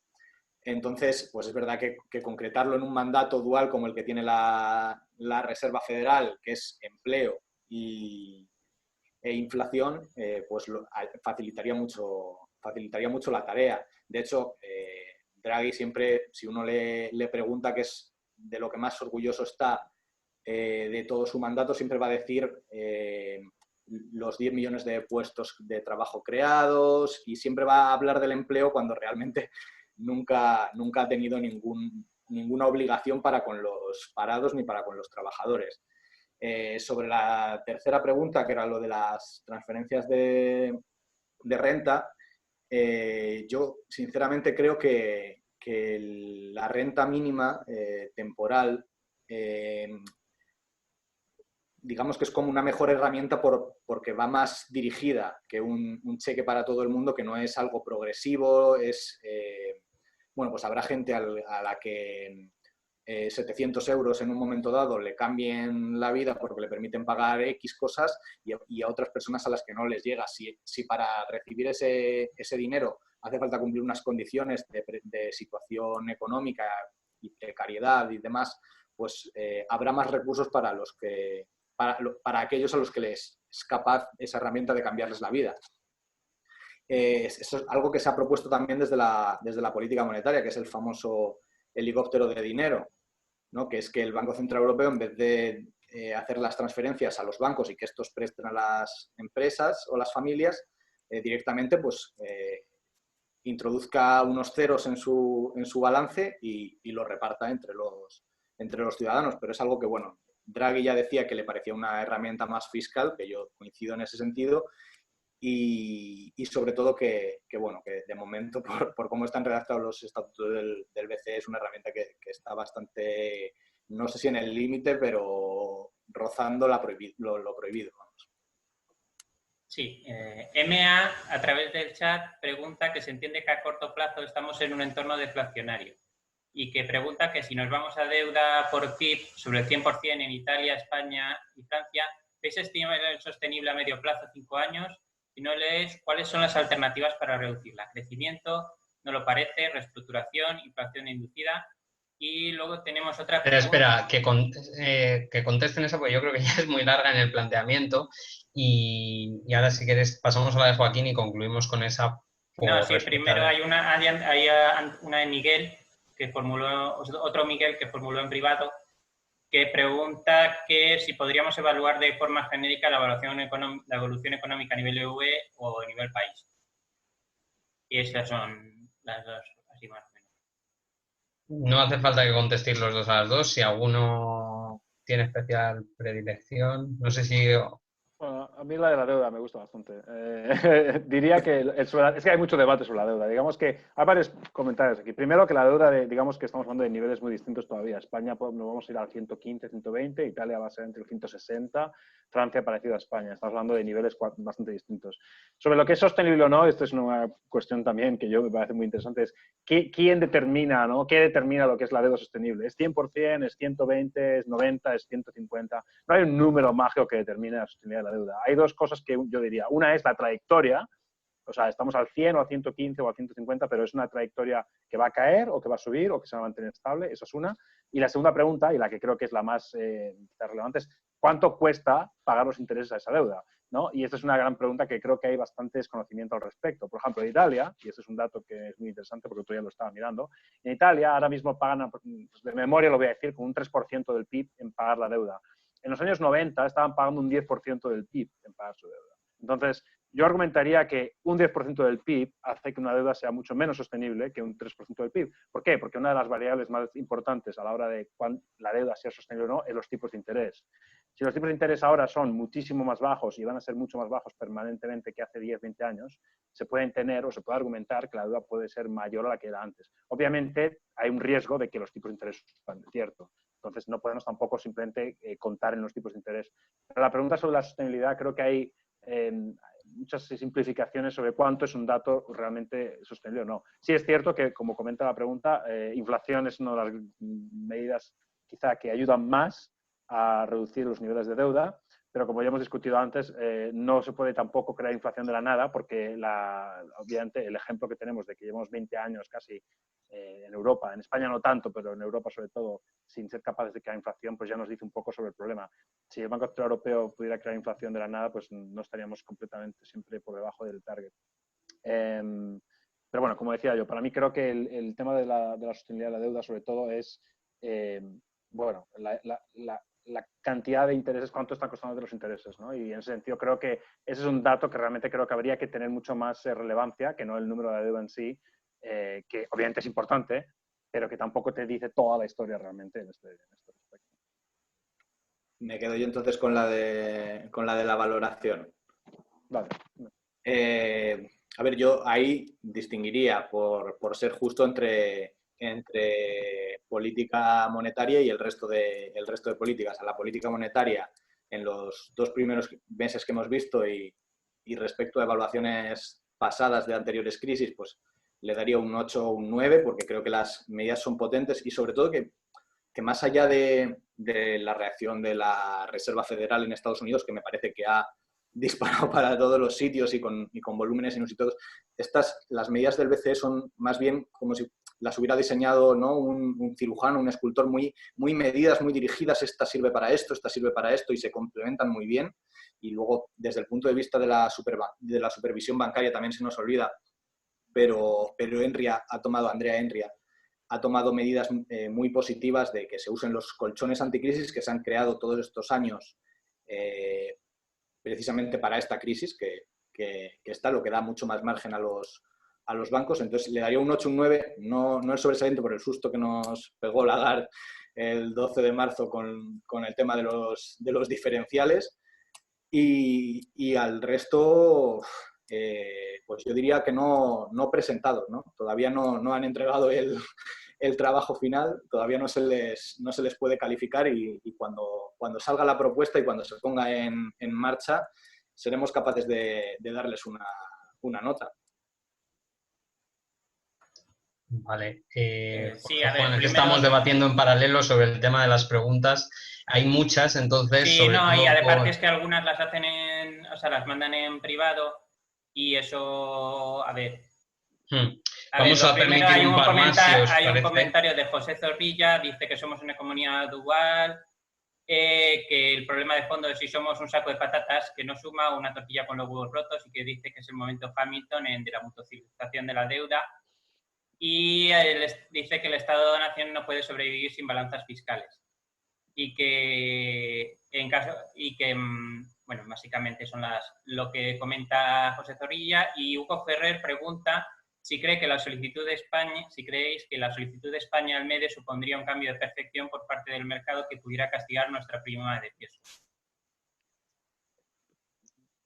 Entonces, pues es verdad que concretarlo en un mandato dual como el que tiene la Reserva Federal, que es empleo e inflación, pues facilitaría mucho la tarea. De hecho, Draghi siempre, si uno le pregunta qué es de lo que más orgulloso está de todo su mandato, siempre va a decir los 10 millones de puestos de trabajo creados, y siempre va a hablar del empleo cuando realmente nunca ha tenido ninguna obligación para con los parados ni para con los trabajadores. Sobre la tercera pregunta, que era lo de las transferencias de renta, yo sinceramente creo que la renta mínima temporal, digamos que es como una mejor herramienta porque va más dirigida que un cheque para todo el mundo, que no es algo progresivo, bueno, pues habrá gente a la que 700 euros en un momento dado le cambien la vida porque le permiten pagar X cosas y a otras personas a las que no les llega. Si para recibir ese dinero hace falta cumplir unas condiciones de situación económica y precariedad y demás, pues habrá más recursos para aquellos a los que les es capaz esa herramienta de cambiarles la vida. Eso es algo que se ha propuesto también desde la política monetaria, que es el famoso helicóptero de dinero, ¿no? Que es que el Banco Central Europeo, en vez de hacer las transferencias a los bancos y que estos presten a las empresas o las familias, directamente pues, introduzca unos ceros en su balance y lo reparta entre los ciudadanos. Pero es algo que, bueno, Draghi ya decía que le parecía una herramienta más fiscal, que yo coincido en ese sentido, y sobre todo que bueno, que de momento, por cómo están redactados los estatutos del BCE, es una herramienta que está bastante, no sé si en el límite, pero rozando lo prohibido. Vamos. Sí, MA a través del chat pregunta que se entiende que a corto plazo estamos en un entorno deflacionario y que pregunta que si nos vamos a deuda por PIB sobre el 100% en Italia, España y Francia, ¿veis estimable sostenible a medio plazo, 5 años? Si no lees, ¿cuáles son las alternativas para reducirla? Crecimiento, no lo parece, reestructuración, inflación inducida. Y luego tenemos otra pregunta. Espera, que contesten eso, porque yo creo que ya es muy larga en el planteamiento. Y ahora, si quieres, pasamos a la de Joaquín y concluimos con esa. No, sí, primero hay una de Miguel, que formuló, otro Miguel que formuló en privado, que pregunta que si podríamos evaluar de forma genérica la evolución económica a nivel UE o a nivel país. Y esas son las dos, así más o menos. No hace falta que contestéis los dos a las dos. Si alguno tiene especial predilección, no sé si... Bueno, a mí la de la deuda me gusta bastante. Diría que es que hay mucho debate sobre la deuda. Digamos que hay varios comentarios aquí. Primero, que la deuda, digamos que estamos hablando de niveles muy distintos todavía. España pues, nos vamos a ir al 115, 120, Italia va a ser entre el 160, Francia parecido a España. Estamos hablando de niveles bastante distintos. Sobre lo que es sostenible o no, esto es una cuestión también que yo me parece muy interesante, es ¿quién determina, ¿no? ¿Qué determina lo que es la deuda sostenible? ¿Es 100%, es 120, es 90, es 150? No hay un número mágico que determine la sostenibilidad de la deuda. Hay dos cosas que yo diría. Una es la trayectoria, o sea, estamos al 100 o al 115 o al 150, pero es una trayectoria que va a caer o que va a subir o que se va a mantener estable, esa es una. Y la segunda pregunta, y la que creo que es la más relevante, es ¿cuánto cuesta pagar los intereses a esa deuda? ¿No? Y esta es una gran pregunta que creo que hay bastante desconocimiento al respecto. Por ejemplo, en Italia, y este es un dato que es muy interesante porque tú ya lo estaba mirando, en Italia ahora mismo pagan, pues de memoria lo voy a decir, con un 3% del PIB en pagar la deuda. En los años 90 estaban pagando un 10% del PIB en pagar su deuda. Entonces, yo argumentaría que un 10% del PIB hace que una deuda sea mucho menos sostenible que un 3% del PIB. ¿Por qué? Porque una de las variables más importantes a la hora de cuán la deuda sea sostenible o no es los tipos de interés. Si los tipos de interés ahora son muchísimo más bajos y van a ser mucho más bajos permanentemente que hace 10, 20 años, se pueden tener o se puede argumentar que la deuda puede ser mayor a la que era antes. Obviamente, hay un riesgo de que los tipos de interés suban, ¿cierto? Entonces, no podemos tampoco simplemente contar en los tipos de interés. Pero la pregunta sobre la sostenibilidad, creo que hay muchas simplificaciones sobre cuánto es un dato realmente sostenible o no. Sí es cierto que, como comenta la pregunta, inflación es una de las medidas quizá que ayudan más a reducir los niveles de deuda, pero como ya hemos discutido antes, no se puede tampoco crear inflación de la nada porque obviamente el ejemplo que tenemos de que llevamos 20 años casi en Europa, en España no tanto, pero en Europa sobre todo, sin ser capaces de crear inflación, pues ya nos dice un poco sobre el problema. Si el Banco Central Europeo pudiera crear inflación de la nada, pues no estaríamos completamente siempre por debajo del target. Pero bueno, como decía yo, para mí creo que el tema de la sostenibilidad de la deuda sobre todo es, bueno, la cantidad de intereses, cuánto están costando de los intereses, ¿no? Y en ese sentido creo que ese es un dato que realmente creo que habría que tener mucho más relevancia, que no el número de la deuda en sí, que obviamente es importante, pero que tampoco te dice toda la historia realmente en este respecto. Me quedo yo entonces con la de la valoración. Vale. A ver, yo ahí distinguiría, por ser justo, entre política monetaria y el resto de políticas. A la política monetaria, en los 2 primeros meses que hemos visto y respecto a evaluaciones pasadas de anteriores crisis, pues le daría un 8 o un 9, porque creo que las medidas son potentes y sobre todo que más allá de la reacción de la Reserva Federal en Estados Unidos, que me parece que ha disparado para todos los sitios y con volúmenes inusitados, las medidas del BCE son más bien como si las hubiera diseñado, ¿no?, un cirujano, un escultor, muy medidas, muy dirigidas. Esta sirve para esto, esta sirve para esto, y se complementan muy bien. Y luego, desde el punto de vista de la supervisión bancaria, también se nos olvida, pero Andrea Enria ha tomado medidas muy positivas de que se usen los colchones anticrisis que se han creado todos estos años precisamente para esta crisis, que está, lo que da mucho más margen a los bancos. Entonces le daría un 8, un 9, no el sobresaliente por el susto que nos pegó Lagarde el 12 de marzo con el tema de los diferenciales, y al resto, pues yo diría que no presentados, ¿no? Todavía no han entregado el trabajo final, todavía no se les puede calificar, y cuando salga la propuesta y cuando se ponga en marcha, seremos capaces de darles una nota. Vale. Sí, a ver, Juan, primero... estamos debatiendo en paralelo sobre el tema de las preguntas. Hay muchas, entonces... Sí, sobre no, todo y aparte es que algunas las hacen las mandan en privado, y eso, a ver... Vamos a permitir un par más, si os hay un parece. comentario de José Zorrilla, dice que somos una economía dual, que el problema de fondo es si somos un saco de patatas que no suma una tortilla con los huevos rotos, y que dice que es el momento Hamilton de la mutualización de la deuda, y dice que el Estado de Nación no puede sobrevivir sin balanzas fiscales, y que bueno, básicamente son lo que comenta José Zorrilla. Y Hugo Ferrer pregunta si creéis que la solicitud de España al MEDE supondría un cambio de percepción por parte del mercado que pudiera castigar nuestra prima de riesgo.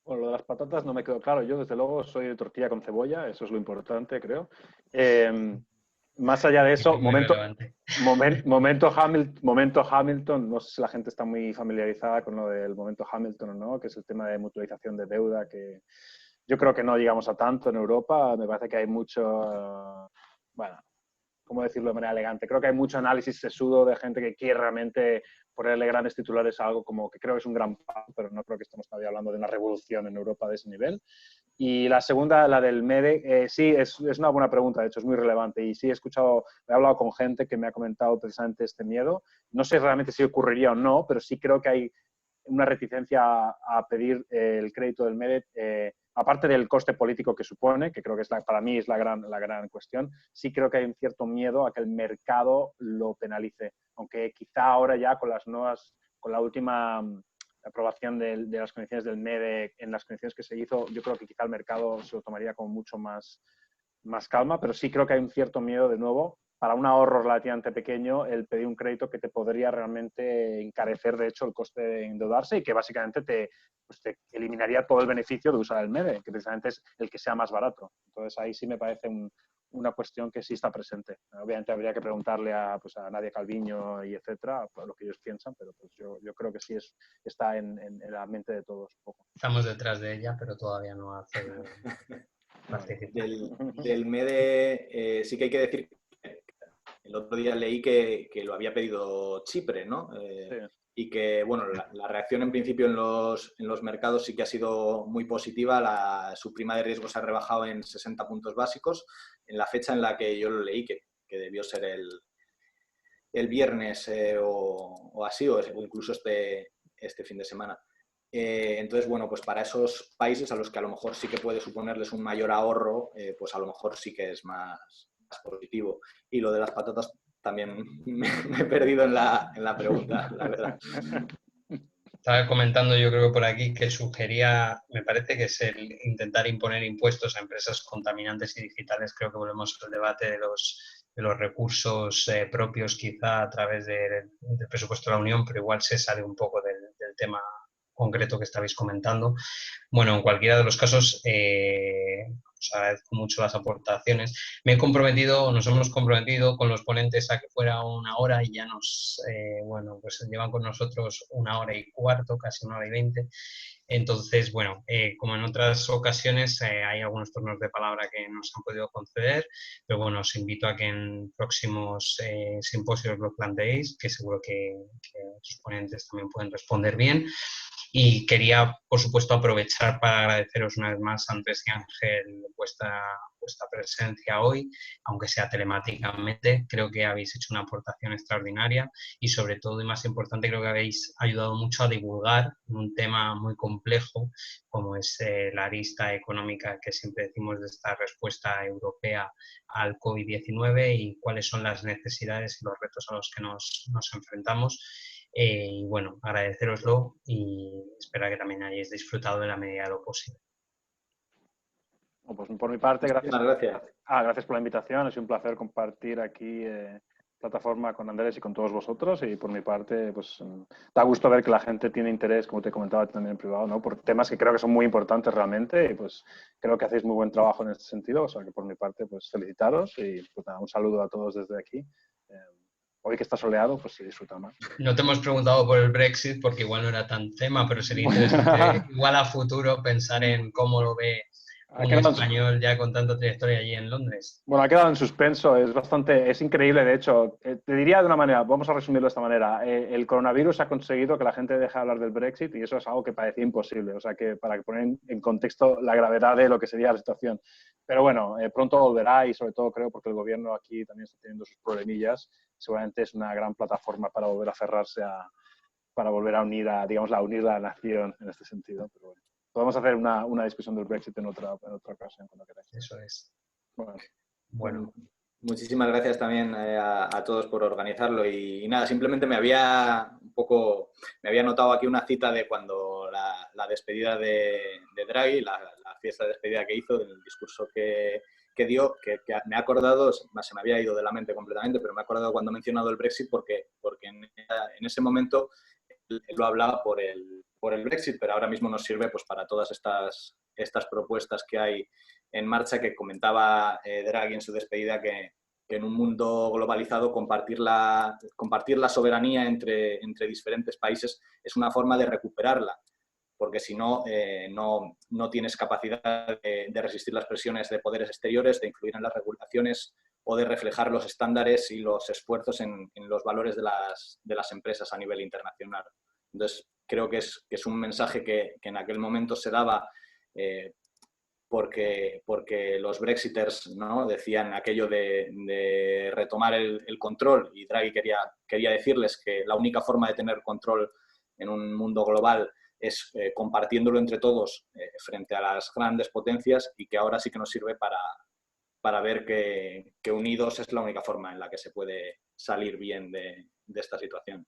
Bueno, lo de las patatas no me quedó claro. Yo, desde luego, soy de tortilla con cebolla, eso es lo importante, creo. Más allá de eso, momento Hamilton, no sé si la gente está muy familiarizada con lo del momento Hamilton o no, que es el tema de mutualización de deuda, que yo creo que no llegamos a tanto en Europa. Me parece que hay mucho, bueno, ¿cómo decirlo de manera elegante? Creo que hay mucho análisis sesudo de gente que quiere realmente ponerle grandes titulares a algo como que creo que es un gran paso, pero no creo que estemos todavía hablando de una revolución en Europa de ese nivel. Y la segunda, la del MEDE, sí, es una buena pregunta, de hecho es muy relevante, y sí he hablado con gente que me ha comentado precisamente este miedo. No sé realmente si ocurriría o no, pero sí creo que hay una reticencia a pedir el crédito del MEDE, aparte del coste político que supone, que creo que para mí es la gran cuestión. Sí creo que hay un cierto miedo a que el mercado lo penalice, aunque quizá ahora ya con la última aprobación de las condiciones del MEDE, en las condiciones que se hizo, yo creo que quizá el mercado se lo tomaría con mucho más calma, pero sí creo que hay un cierto miedo, de nuevo, para un ahorro relativamente pequeño, el pedir un crédito que te podría realmente encarecer, de hecho, el coste de endeudarse, y que básicamente te eliminaría todo el beneficio de usar el MEDE, que precisamente es el que sea más barato. Entonces, ahí sí me parece una cuestión que sí está presente. Obviamente habría que preguntarle a Nadia Calviño y etcétera, por lo que ellos piensan, pero pues yo creo que sí está en la mente de todos un poco. Estamos detrás de ella, pero todavía no hace participar. Del MEDE sí que hay que decir que el otro día leí que lo había pedido Chipre, ¿no? Sí. Y que, bueno, la reacción en principio en los mercados sí que ha sido muy positiva. Su prima de riesgo se ha rebajado en 60 puntos básicos en la fecha en la que yo lo leí, que debió ser el viernes o así, o incluso este fin de semana. Entonces, bueno, pues para esos países a los que a lo mejor sí que puede suponerles un mayor ahorro, pues a lo mejor sí que es más positivo. Y lo de las patatas también me he perdido en la pregunta, la verdad. Estaba comentando yo creo por aquí que sugería, me parece que es el intentar imponer impuestos a empresas contaminantes y digitales. Creo que volvemos al debate los recursos propios quizá a través del presupuesto de la Unión, pero igual se sale un poco del tema concreto que estabais comentando. Bueno, en cualquiera de los casos, os agradezco mucho las aportaciones. Nos hemos comprometido con los ponentes a que fuera 1 hora y ya pues llevan con nosotros 1 hora y cuarto, casi 1 hora y 20. Entonces, bueno, como en otras ocasiones, hay algunos turnos de palabra que nos han podido conceder, pero bueno, os invito a que en próximos simposios lo planteéis, que seguro que otros ponentes también pueden responder bien. Y quería, por supuesto, aprovechar para agradeceros una vez más, Andrés y Ángel, vuestra presencia hoy, aunque sea telemáticamente. Creo que habéis hecho una aportación extraordinaria y, sobre todo y más importante, creo que habéis ayudado mucho a divulgar un tema muy complejo como es la arista económica que siempre decimos de esta respuesta europea al COVID-19 y cuáles son las necesidades y los retos a los que nos enfrentamos. Y bueno, agradeceroslo y espero que también hayáis disfrutado en la medida de lo posible. Pues por mi parte, gracias. Gracias. Gracias por la invitación. Ha sido un placer compartir aquí plataforma con Andrés y con todos vosotros. Y por mi parte, pues da gusto ver que la gente tiene interés, como te comentaba también en privado, ¿no? Por temas que creo que son muy importantes realmente. Y pues creo que hacéis muy buen trabajo en este sentido. O sea que por mi parte, pues felicitaros y pues, nada, un saludo a todos desde aquí. Hoy que está soleado, pues se disfruta más. No te hemos preguntado por el Brexit porque igual no era tan tema, pero sería interesante igual a futuro pensar en cómo lo ve un español ya con tanta trayectoria allí en Londres. Bueno, ha quedado en suspenso, es increíble, de hecho. Te diría de una manera, vamos a resumirlo de esta manera, el coronavirus ha conseguido que la gente deje de hablar del Brexit y eso es algo que parecía imposible, o sea que para poner en contexto la gravedad de lo que sería la situación. Pero bueno, pronto volverá y sobre todo creo porque el gobierno aquí también está teniendo sus problemillas, seguramente es una gran plataforma para volver a cerrarse, para volver a unir a la nación en este sentido, pero bueno. Podemos hacer una discusión del Brexit en otra ocasión, cuando queráis. Eso es. Bueno. Muchísimas gracias también a todos por organizarlo y nada, simplemente me había notado aquí una cita de cuando la despedida de Draghi, la fiesta de despedida que hizo, del discurso que dio, que me ha acordado, se me había ido de la mente completamente, pero me ha acordado cuando ha mencionado el Brexit porque en ese momento él lo hablaba por el Brexit, pero ahora mismo nos sirve pues para todas estas propuestas que hay en marcha, que comentaba Draghi en su despedida, que en un mundo globalizado compartir la soberanía entre diferentes países es una forma de recuperarla, porque si no, no tienes capacidad de resistir las presiones de poderes exteriores, de influir en las regulaciones o de reflejar los estándares y los esfuerzos en los valores de las empresas a nivel internacional. Entonces, creo que es un mensaje que en aquel momento se daba porque los Brexiters, ¿no?, decían aquello de retomar el control, y Draghi quería decirles que la única forma de tener control en un mundo global es compartiéndolo entre todos frente a las grandes potencias, y que ahora sí que nos sirve para ver que unidos es la única forma en la que se puede salir bien de esta situación.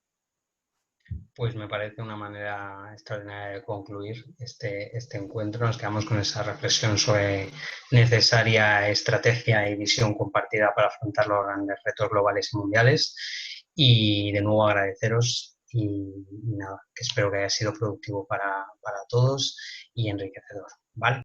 Pues me parece una manera extraordinaria de concluir este encuentro. Nos quedamos con esa reflexión sobre necesaria estrategia y visión compartida para afrontar los grandes retos globales y mundiales. Y de nuevo agradeceros y nada, que espero que haya sido productivo para todos y enriquecedor. ¿Vale?